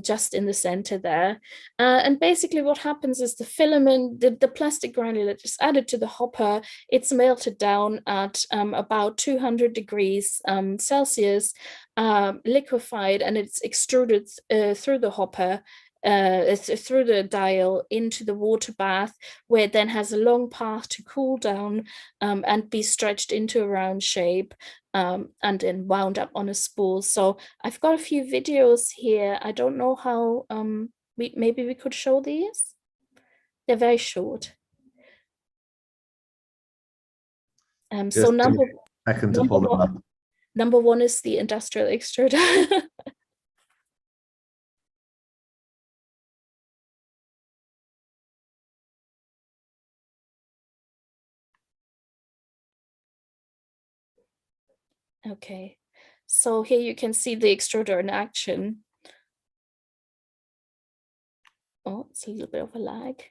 just in the center there. And basically what happens is the filament, the plastic granulate is added to the hopper. It's melted down at about 200 degrees Celsius, liquefied, and it's extruded through the hopper, through the dial into the water bath, where it then has a long path to cool down and be stretched into a round shape and then wound up on a spool. So I've got a few videos here. I don't know how, maybe we could show these. They're very short. So number one is the industrial extruder. Okay, so here you can see the extruder in action. Oh, it's a little bit of a lag.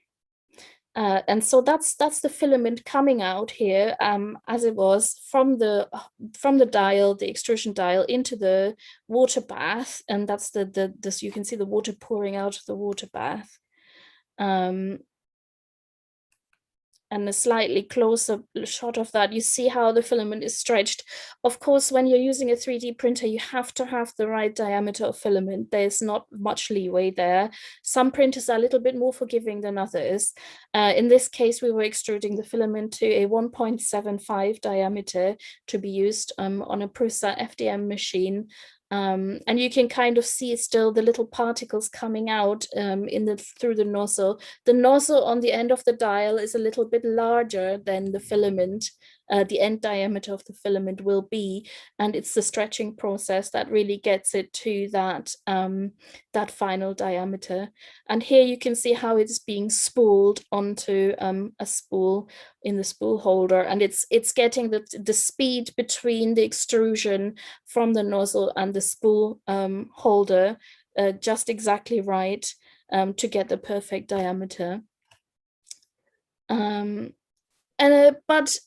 And so that's the filament coming out here as it was from the dial, the extrusion dial, into the water bath, and that's this you can see the water pouring out of the water bath. And a slightly closer shot of that, you see how the filament is stretched. Of course, when you're using a 3D printer, you have to have the right diameter of filament. There's not much leeway there. Some printers are a little bit more forgiving than others. In this case, we were extruding the filament to a 1.75 diameter to be used on a Prusa FDM machine. And you can kind of see still the little particles coming out through the nozzle. The nozzle on the end of the dial is a little bit larger than the filament. The end diameter of the filament will be, and it's the stretching process that really gets it to that final diameter. And here you can see how it's being spooled onto a spool in the spool holder, and it's getting the speed between the extrusion from the nozzle and the spool holder just exactly right to get the perfect diameter. But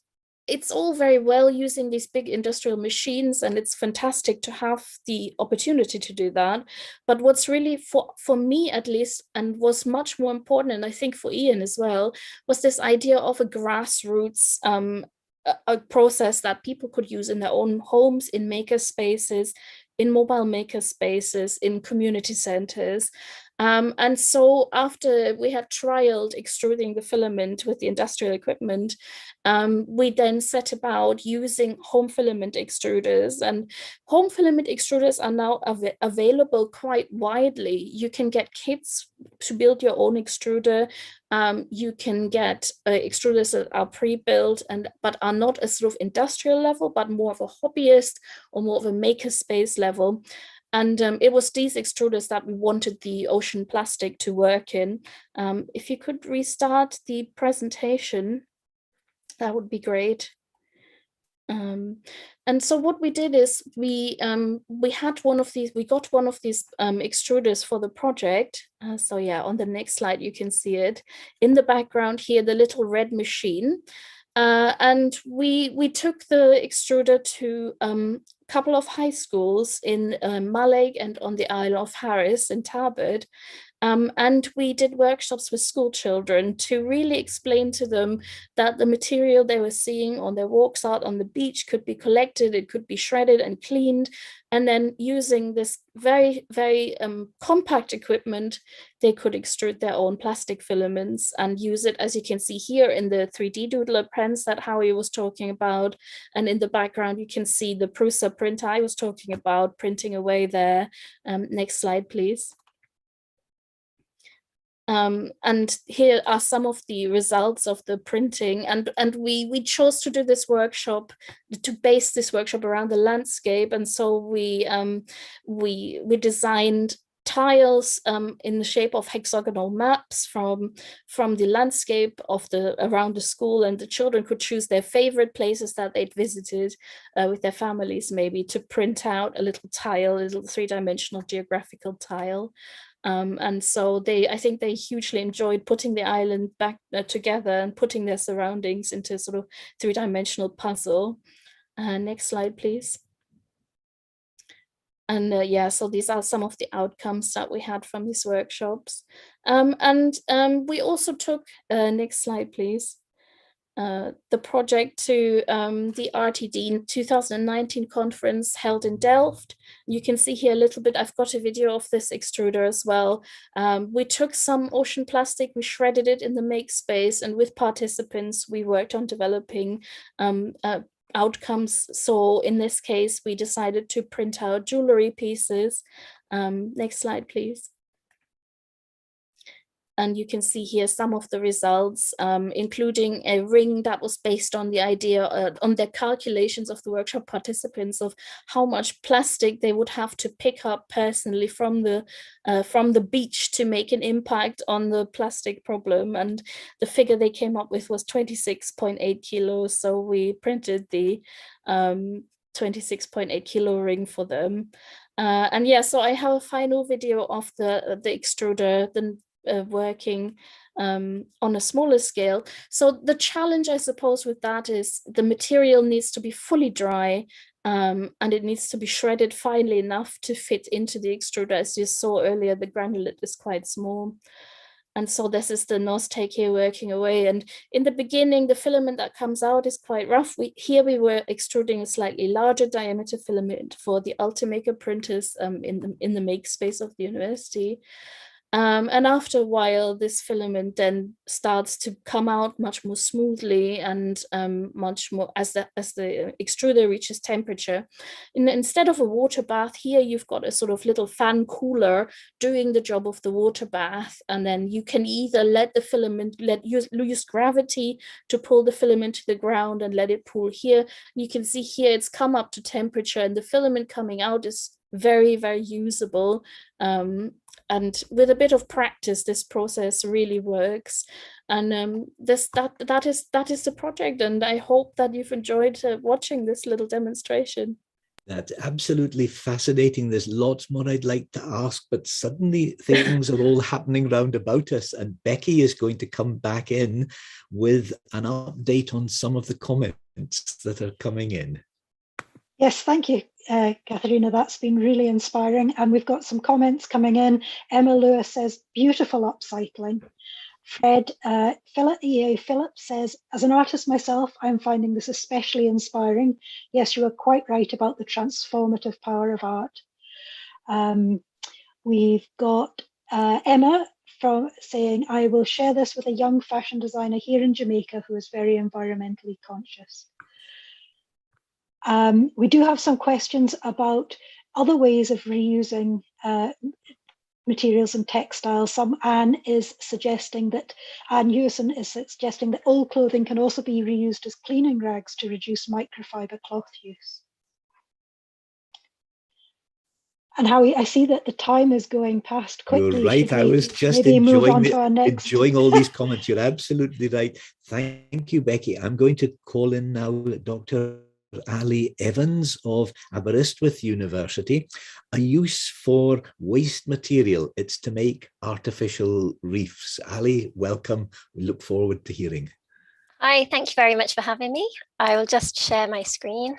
it's all very well using these big industrial machines, and it's fantastic to have the opportunity to do that. But what's really, for me at least, and was much more important, and I think for Ian as well, was this idea of a grassroots a process that people could use in their own homes, in maker spaces, in mobile maker spaces, in community centers. And so after we had trialed extruding the filament with the industrial equipment, we then set about using home filament extruders. And home filament extruders are now available quite widely. You can get kits to build your own extruder. You can get extruders that are pre-built but are not a sort of industrial level, but more of a hobbyist or more of a makerspace level. And it was these extruders that we wanted the ocean plastic to work in. If you could restart the presentation, that would be great. And so what we did is we got one of these extruders for the project. So yeah, on the next slide, you can see it in the background here, the little red machine. And we took the extruder to a couple of high schools in Mallaig and on the Isle of Harris in Tarbert. And we did workshops with school children to really explain to them that the material they were seeing on their walks out on the beach could be collected, it could be shredded and cleaned, and then using this very, very compact equipment, they could extrude their own plastic filaments and use it, as you can see here, in the 3D doodler pens that Howie was talking about. And in the background, you can see the Prusa printer I was talking about printing away there. Next slide, please. And here are some of the results of the printing, and we chose to do this workshop, to base this workshop around the landscape. And so we designed tiles in the shape of hexagonal maps from the landscape of around the school, and the children could choose their favorite places that they'd visited with their families, maybe, to print out a little tile, a little three-dimensional geographical tile. And so I think they hugely enjoyed putting the island back together and putting their surroundings into sort of three-dimensional puzzle. Next slide, please. And yeah, so these are some of the outcomes that we had from these workshops. And we also took, next slide, please, the project to the RTD 2019 conference held in Delft. You can see here a little bit, I've got a video of this extruder as well. We took some ocean plastic, we shredded it in the make space, and with participants, we worked on developing outcomes. So in this case, we decided to print out jewelry pieces. Next slide, please. And you can see here some of the results, including a ring that was based on the idea, on their calculations of the workshop participants of how much plastic they would have to pick up personally from the beach to make an impact on the plastic problem. And the figure they came up with was 26.8 kilos. So we printed the 26.8 kilo ring for them. And yeah, so I have a final video of the extruder, working on a smaller scale. So the challenge, I suppose, with that is the material needs to be fully dry, and it needs to be shredded finely enough to fit into the extruder. As you saw earlier, the granulate is quite small. And so this is the Nostake here working away. And in the beginning, the filament that comes out is quite rough. Here we were extruding a slightly larger diameter filament for the Ultimaker printers in the make space of the university. And after a while, this filament then starts to come out much more smoothly and much more as the extruder reaches temperature. Instead of a water bath, here you've got a sort of little fan cooler doing the job of the water bath. And then you can either let the filament, use gravity to pull the filament to the ground and let it pool here. You can see here it's come up to temperature, and the filament coming out is very, very usable. And with a bit of practice, this process really works. And that is the project. And I hope that you've enjoyed watching this little demonstration. That's absolutely fascinating. There's lots more I'd like to ask, but suddenly things are all happening round about us. And Becky is going to come back in with an update on some of the comments that are coming in. Yes, thank you, Katharina. That's been really inspiring. And we've got some comments coming in. Emma Lewis says, beautiful upcycling. Fred Philip says, as an artist myself, I'm finding this especially inspiring. Yes, you are quite right about the transformative power of art. We've got Emma from saying, I will share this with a young fashion designer here in Jamaica who is very environmentally conscious. We do have some questions about other ways of reusing materials and textiles. Anne is suggesting that, Anne Hewson is suggesting that old clothing can also be reused as cleaning rags to reduce microfiber cloth use. And Howie, I see that the time is going past quickly. You're right. I was just enjoying all these comments. You're absolutely right. Thank you, Becky. I'm going to call in now Dr. Ali Evans of Aberystwyth University. A use for waste material. It's to make artificial reefs. Ali, welcome. We look forward to hearing. Hi, thank you very much for having me. I will just share my screen.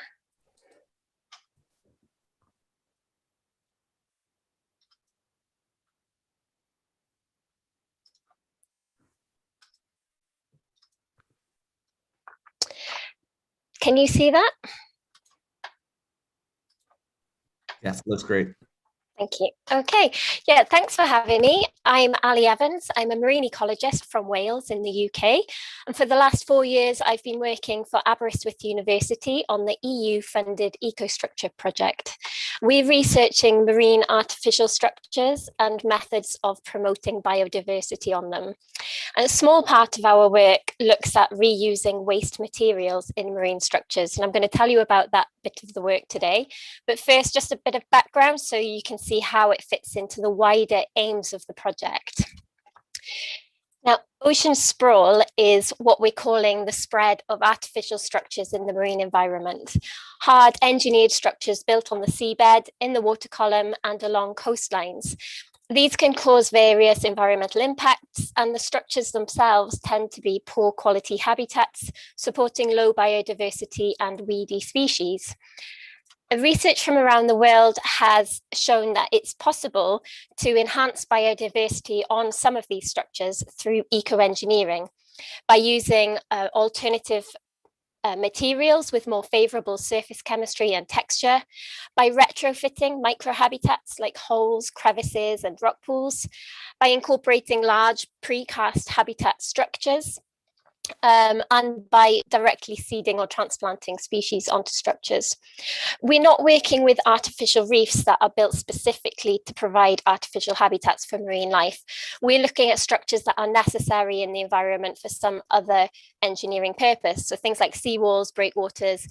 Can you see that? Yes, that's great. Thank you. Okay, yeah, thanks for having me. I'm Ali Evans. I'm a marine ecologist from Wales in the UK. And for the last 4 years, I've been working for Aberystwyth University on the EU-funded EcoStructure project. We're researching marine artificial structures and methods of promoting biodiversity on them. And a small part of our work looks at reusing waste materials in marine structures. And I'm going to tell you about that bit of the work today. But first, just a bit of background so you can see how it fits into the wider aims of the project. Now, ocean sprawl is what we're calling the spread of artificial structures in the marine environment. Hard engineered structures built on the seabed, in the water column and along coastlines. These can cause various environmental impacts, and the structures themselves tend to be poor quality habitats, supporting low biodiversity and weedy species. Research from around the world has shown that it's possible to enhance biodiversity on some of these structures through eco-engineering by using alternative materials with more favorable surface chemistry and texture, by retrofitting microhabitats like holes, crevices and rock pools, by incorporating large precast habitat structures, and by directly seeding or transplanting species onto structures. We're not working with artificial reefs that are built specifically to provide artificial habitats for marine life. We're looking at structures that are necessary in the environment for some other engineering purpose. So things like seawalls, breakwaters,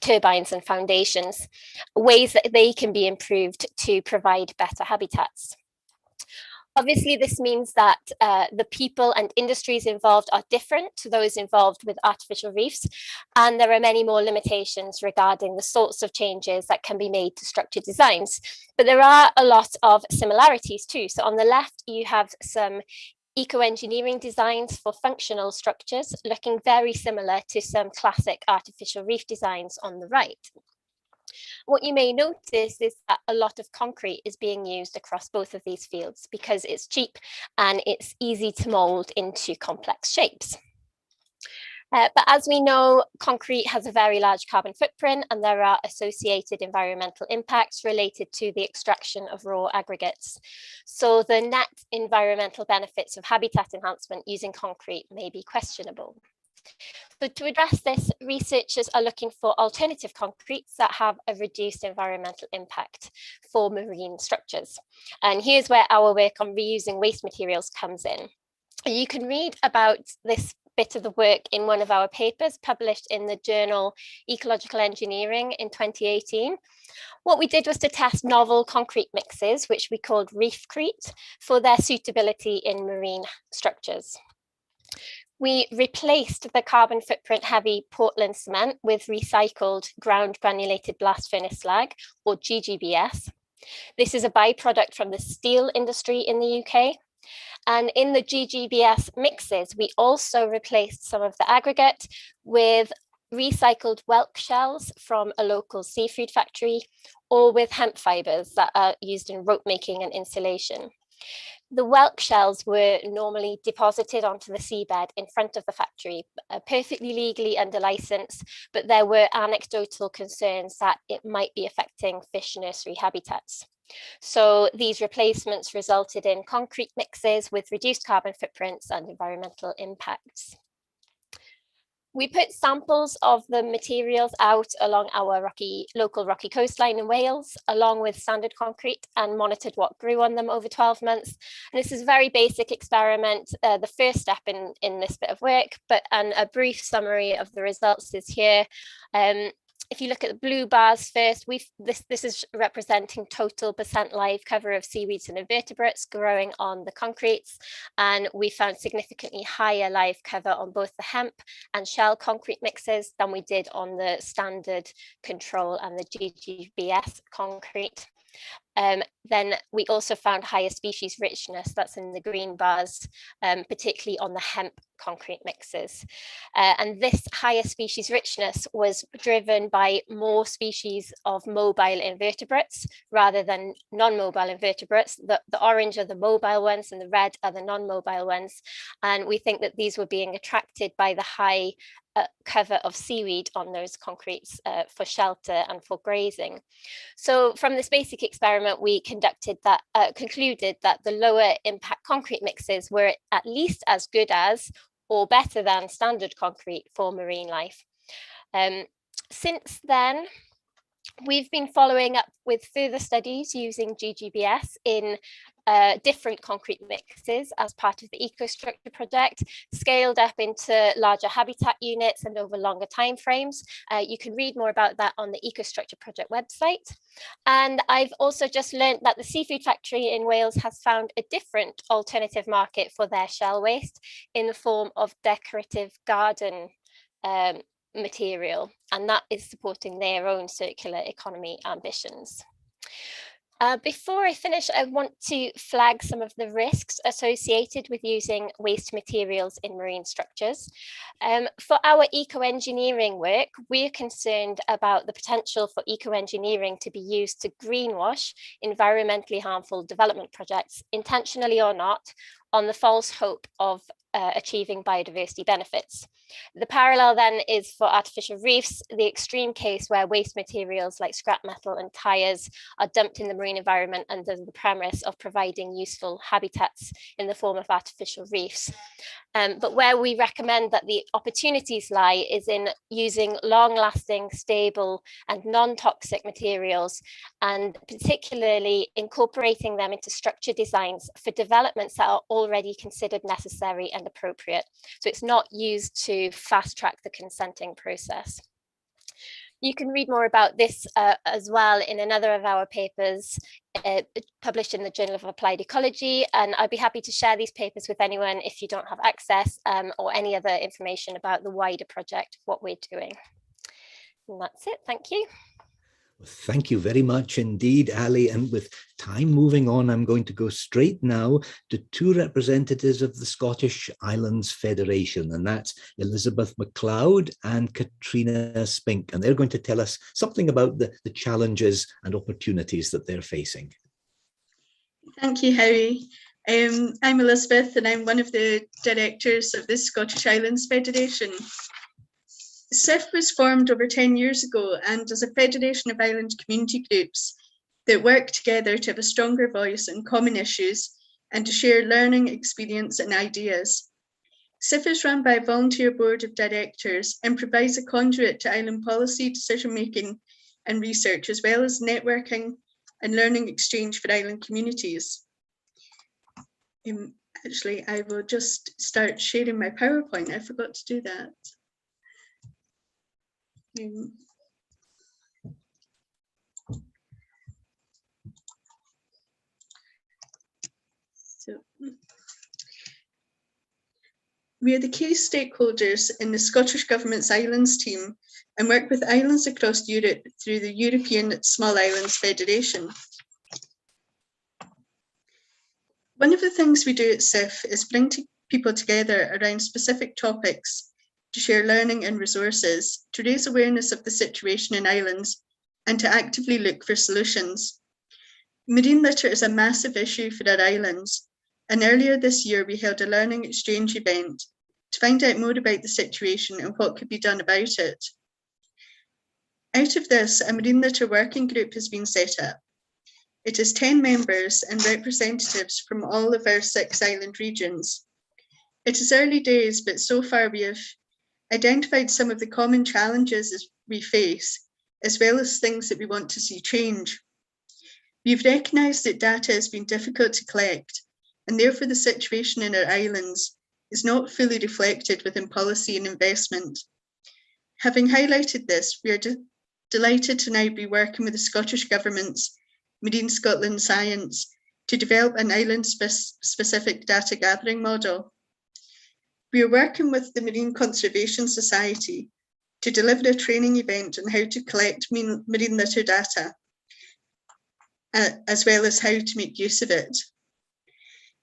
turbines and foundations, ways that they can be improved to provide better habitats. Obviously, this means that the people and industries involved are different to those involved with artificial reefs, and there are many more limitations regarding the sorts of changes that can be made to structure designs. But there are a lot of similarities too. So on the left, you have some eco-engineering designs for functional structures, looking very similar to some classic artificial reef designs on the right. What you may notice is that a lot of concrete is being used across both of these fields because it's cheap and it's easy to mold into complex shapes. But as we know, concrete has a very large carbon footprint and there are associated environmental impacts related to the extraction of raw aggregates. So the net environmental benefits of habitat enhancement using concrete may be questionable. So to address this, researchers are looking for alternative concretes that have a reduced environmental impact for marine structures. And here's where our work on reusing waste materials comes in. You can read about this bit of the work in one of our papers published in the journal Ecological Engineering in 2018. What we did was to test novel concrete mixes, which we called reefcrete, for their suitability in marine structures. We replaced the carbon footprint heavy Portland cement with recycled ground granulated blast furnace slag, or GGBS. This is a byproduct from the steel industry in the UK. And in the GGBS mixes, we also replaced some of the aggregate with recycled whelk shells from a local seafood factory, or with hemp fibers that are used in rope making and insulation. The whelk shells were normally deposited onto the seabed in front of the factory, perfectly legally under license, but there were anecdotal concerns that it might be affecting fish nursery habitats. So these replacements resulted in concrete mixes with reduced carbon footprints and environmental impacts. We put samples of the materials out along our local rocky coastline in Wales, along with standard concrete, and monitored what grew on them over 12 months. And this is a very basic experiment, the first step in this bit of work, and a brief summary of the results is here. If you look at the blue bars first, this is representing total percent live cover of seaweeds and invertebrates growing on the concretes. And we found significantly higher live cover on both the hemp and shell concrete mixes than we did on the standard control and the GGBS concrete. Then we also found higher species richness, that's in the green bars, particularly on the hemp concrete mixes. And this higher species richness was driven by more species of mobile invertebrates rather than non-mobile invertebrates. The orange are the mobile ones and the red are the non-mobile ones. And we think that these were being attracted by the high cover of seaweed on those concretes for shelter and for grazing. So from this basic experiment, we concluded that the lower impact concrete mixes were at least as good as or better than standard concrete for marine life. Since then, we've been following up with further studies using GGBS in different concrete mixes as part of the EcoStructure project, scaled up into larger habitat units and over longer timeframes. You can read more about that on the EcoStructure project website. And I've also just learned that the seafood factory in Wales has found a different alternative market for their shell waste in the form of decorative garden material, and that is supporting their own circular economy ambitions. Before I finish, I want to flag some of the risks associated with using waste materials in marine structures. For our eco-engineering work, we're concerned about the potential for eco-engineering to be used to greenwash environmentally harmful development projects, intentionally or not, on the false hope of achieving biodiversity benefits. The parallel then is for artificial reefs, the extreme case where waste materials like scrap metal and tires are dumped in the marine environment under the premise of providing useful habitats in the form of artificial reefs. But where we recommend that the opportunities lie is in using long-lasting, stable and non-toxic materials, and particularly incorporating them into structure designs for developments that are already considered necessary and appropriate. So it's not used to fast-track the consenting process. You can read more about this as well in another of our papers published in the Journal of Applied Ecology, and I'd be happy to share these papers with anyone if you don't have access or any other information about the wider project, what we're doing. And that's it, thank you. Thank you very much indeed, Ali. And with time moving on, I'm going to go straight now to two representatives of the Scottish Islands Federation, and that's Elizabeth MacLeod and Katrina Spink. And they're going to tell us something about the challenges and opportunities that they're facing. Thank you, Howie. I'm Elizabeth, and I'm one of the directors of the Scottish Islands Federation. SIF was formed over 10 years ago and is a federation of island community groups that work together to have a stronger voice on common issues and to share learning, experience and ideas. SIF is run by a volunteer board of directors and provides a conduit to island policy, decision-making and research, as well as networking and learning exchange for island communities. Actually, I will just start sharing my PowerPoint. I forgot to do that. We are the key stakeholders in the Scottish Government's Islands team and work with islands across Europe through the European Small Islands Federation. One of the things we do at SIF is bring people together around specific topics to share learning and resources, to raise awareness of the situation in islands, and to actively look for solutions. Marine litter is a massive issue for our islands, and earlier this year we held a learning exchange event to find out more about the situation and what could be done about it. Out of this, a marine litter working group has been set up. It has 10 members and representatives from all of our 6 island regions. It is early days, but so far we have identified some of the common challenges we face, as well as things that we want to see change. We've recognised that data has been difficult to collect, and therefore the situation in our islands is not fully reflected within policy and investment. Having highlighted this, we are delighted to now be working with the Scottish Government's Marine Scotland Science to develop an island-specific data gathering model. We are working with the Marine Conservation Society to deliver a training event on how to collect marine litter data, as well as how to make use of it.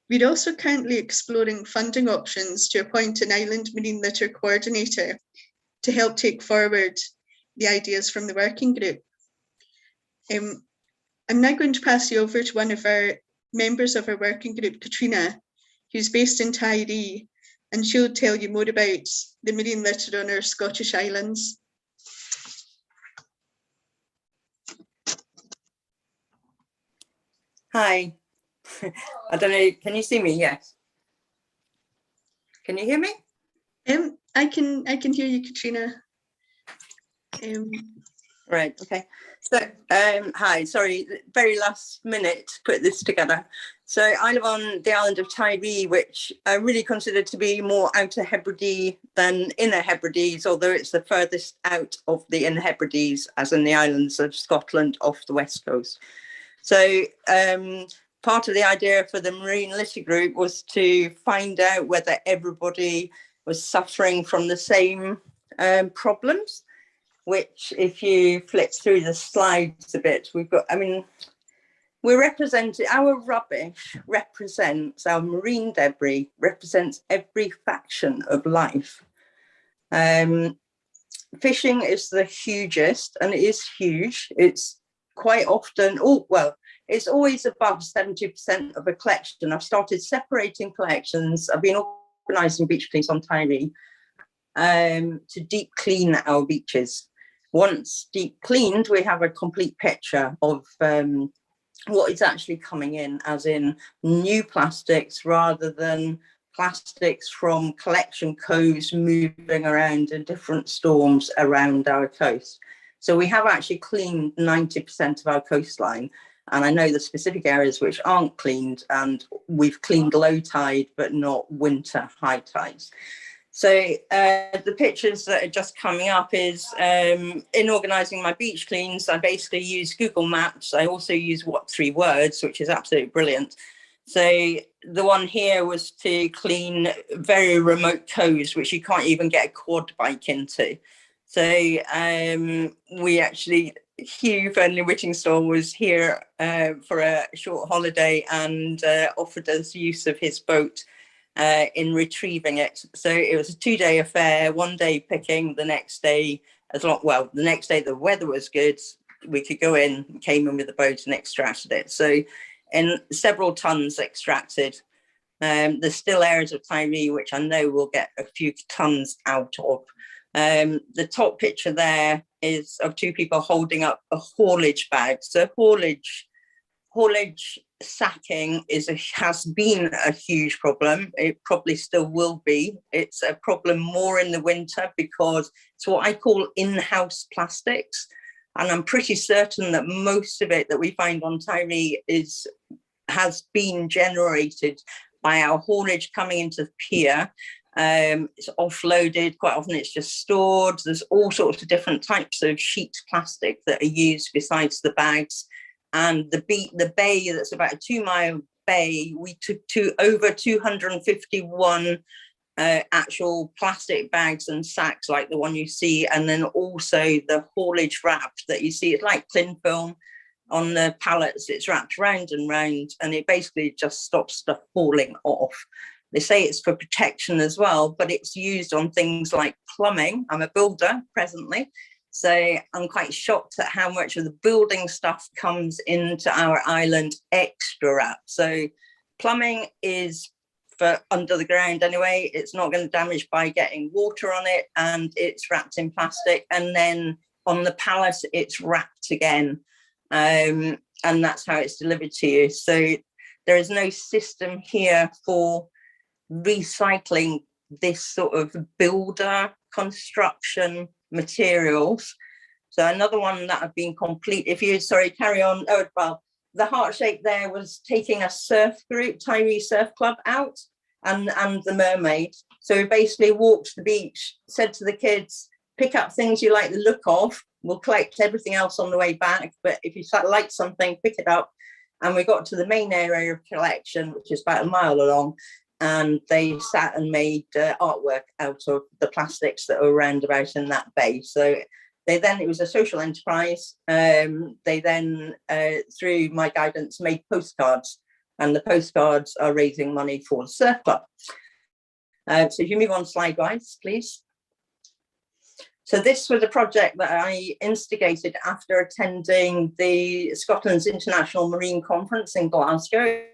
We're also currently exploring funding options to appoint an island marine litter coordinator to help take forward the ideas from the working group. I'm now going to pass you over to one of our members of our working group, Katrina, who's based in Tiree, and she'll tell you more about the marine litter on our Scottish islands. Hi. I don't know, can you see me? Yes. Can you hear me? I can hear you, Katrina. Right, okay. So, hi, sorry, very last minute to put this together. So I live on the island of Tiree, which I really consider to be more Outer Hebrides than Inner Hebrides, although it's the furthest out of the Inner Hebrides, as in the islands of Scotland off the west coast. So part of the idea for the Marine Litter Group was to find out whether everybody was suffering from the same problems, which if you flip through the slides a bit, we've got, I mean, we're represented, our rubbish represents, our marine debris represents every faction of life. Fishing is the hugest, and it is huge. It's quite often, it's always above 70% of a collection. I've started separating collections. I've been organising beach cleans on Tiree to deep clean our beaches. Once deep cleaned, we have a complete picture of what is actually coming in, as in new plastics rather than plastics from collection coves moving around in different storms around our coast. So we have actually cleaned 90% of our coastline. And I know the specific areas which aren't cleaned, and we've cleaned low tide, but not winter high tides. So the pictures that are just coming up is in organising my beach cleans, I basically use Google Maps. I also use What 3 Words, which is absolutely brilliant. So the one here was to clean very remote coves, which you can't even get a quad bike into. So we actually, Hugh Fernley Whittingstall was here for a short holiday and offered us use of his boat in retrieving it. So it was a 2-day affair, 1 day picking, the next day, the next day the weather was good, we could go in, came in with the boat and extracted it. So in several tons extracted. There's still areas of Tiree which I know we'll get a few tons out of. The top picture there is of 2 people holding up a haulage bag. So haulage sacking has been a huge problem. It probably still will be. It's a problem more in the winter because it's what I call in-house plastics. And I'm pretty certain that most of it that we find on Tiree has been generated by our haulage coming into the pier. It's offloaded, quite often it's just stored. There's all sorts of different types of sheet plastic that are used besides the bags. And the bay, that's about a 2-mile bay, we took over 251 actual plastic bags and sacks like the one you see, and then also the haulage wrap that you see. It's like cling film on the pallets. It's wrapped round and round, and it basically just stops stuff falling off. They say it's for protection as well, but it's used on things like plumbing. I'm a builder presently, so I'm quite shocked at how much of the building stuff comes into our island extra wrap. So plumbing is for under the ground anyway. It's not going to damage by getting water on it, and it's wrapped in plastic. And then on the pallet, it's wrapped again. and that's how it's delivered to you. So there is no system here for recycling this sort of builder construction materials. So another one that have been complete, if you, sorry, carry on. Oh, well, the heart shape there was taking a surf group, Tyree Surf Club out, and the mermaid. So we basically walked the beach, said to the kids, pick up things you like the look of. We'll collect everything else on the way back, but if you like something, pick it up. And we got to the main area of collection, which is about a mile along, and they sat and made artwork out of the plastics that were around about in that bay. So they then, it was a social enterprise. They then, through my guidance, made postcards, and the postcards are raising money for the Surf Club. So if you move on slide, guys, please. So this was a project that I instigated after attending the Scotland's International Marine Conference in Glasgow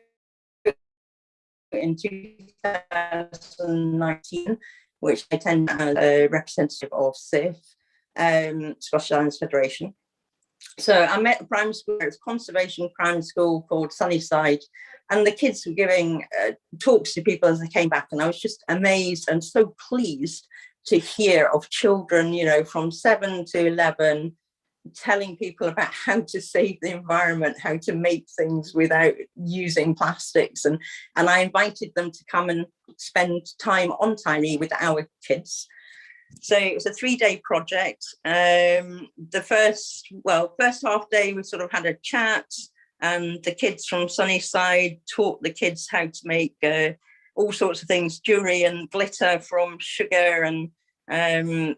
in 2019, which I attended as a representative of SIF, Scottish Islands Federation. So I met a primary school, it's a conservation primary school called Sunnyside, and the kids were giving talks to people as they came back, and I was just amazed and so pleased to hear of children, you know, from 7 to 11, telling people about how to save the environment, how to make things without using plastics. And I invited them to come and spend time on Tyree with our kids. So it was a 3-day project. The first half day, we sort of had a chat, and the kids from Sunnyside taught the kids how to make all sorts of things, jewelry and glitter from sugar, and I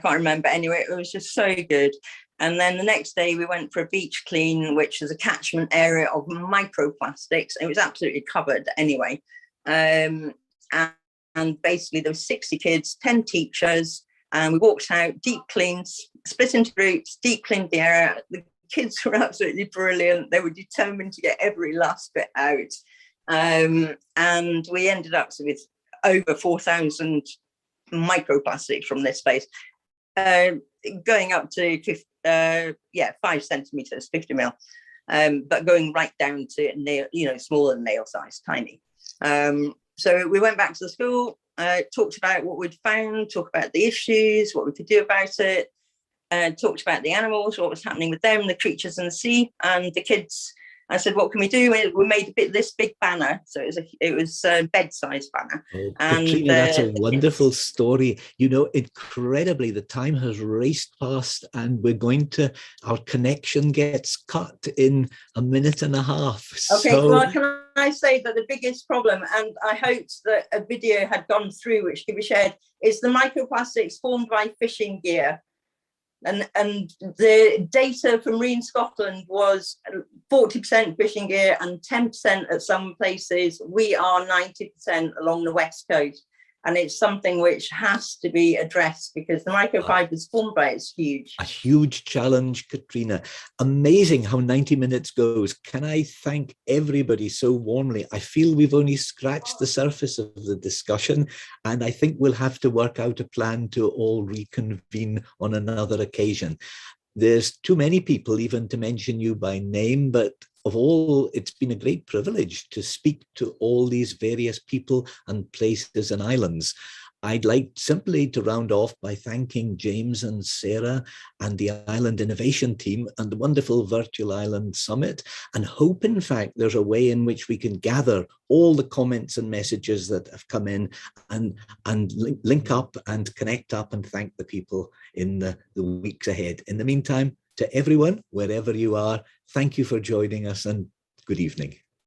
can't remember. Anyway, it was just so good. And then the next day we went for a beach clean, which is a catchment area of microplastics. It was absolutely covered anyway. And basically there were 60 kids, 10 teachers, and we walked out, deep cleans, split into groups, deep cleaned the area. The kids were absolutely brilliant. They were determined to get every last bit out. And we ended up with over 4,000 microplastics from this space, going up to 5 centimeters, 50 mil, but going right down to nail, smaller than nail size, tiny. So we went back to the school, talked about what we'd found, talked about the issues, what we could do about it, talked about the animals, what was happening with them, the creatures in the sea, and the kids. I said, what can we do? We made this big banner. So it was a bed-sized banner. Oh, and Katrina, that's a wonderful story. You know, incredibly, the time has raced past, and our connection gets cut in a minute and a half. Okay, so... well, can I say that the biggest problem, and I hoped that a video had gone through which could be shared, is the microplastics formed by fishing gear. And the data from Marine Scotland was 40% fishing gear and 10% at some places. We are 90% along the west coast. And it's something which has to be addressed because the microfibers formed by it's huge. A huge challenge, Katrina. Amazing how 90 minutes goes. Can I thank everybody so warmly? I feel we've only scratched the surface of the discussion, and I think we'll have to work out a plan to all reconvene on another occasion. There's too many people even to mention you by name, but of all, it's been a great privilege to speak to all these various people and places and islands. I'd like simply to round off by thanking James and Sarah and the Island Innovation Team and the wonderful Virtual Island Summit, and hope, in fact, there's a way in which we can gather all the comments and messages that have come in and link up and connect up and thank the people in the weeks ahead. In the meantime, to everyone, wherever you are, thank you for joining us and good evening.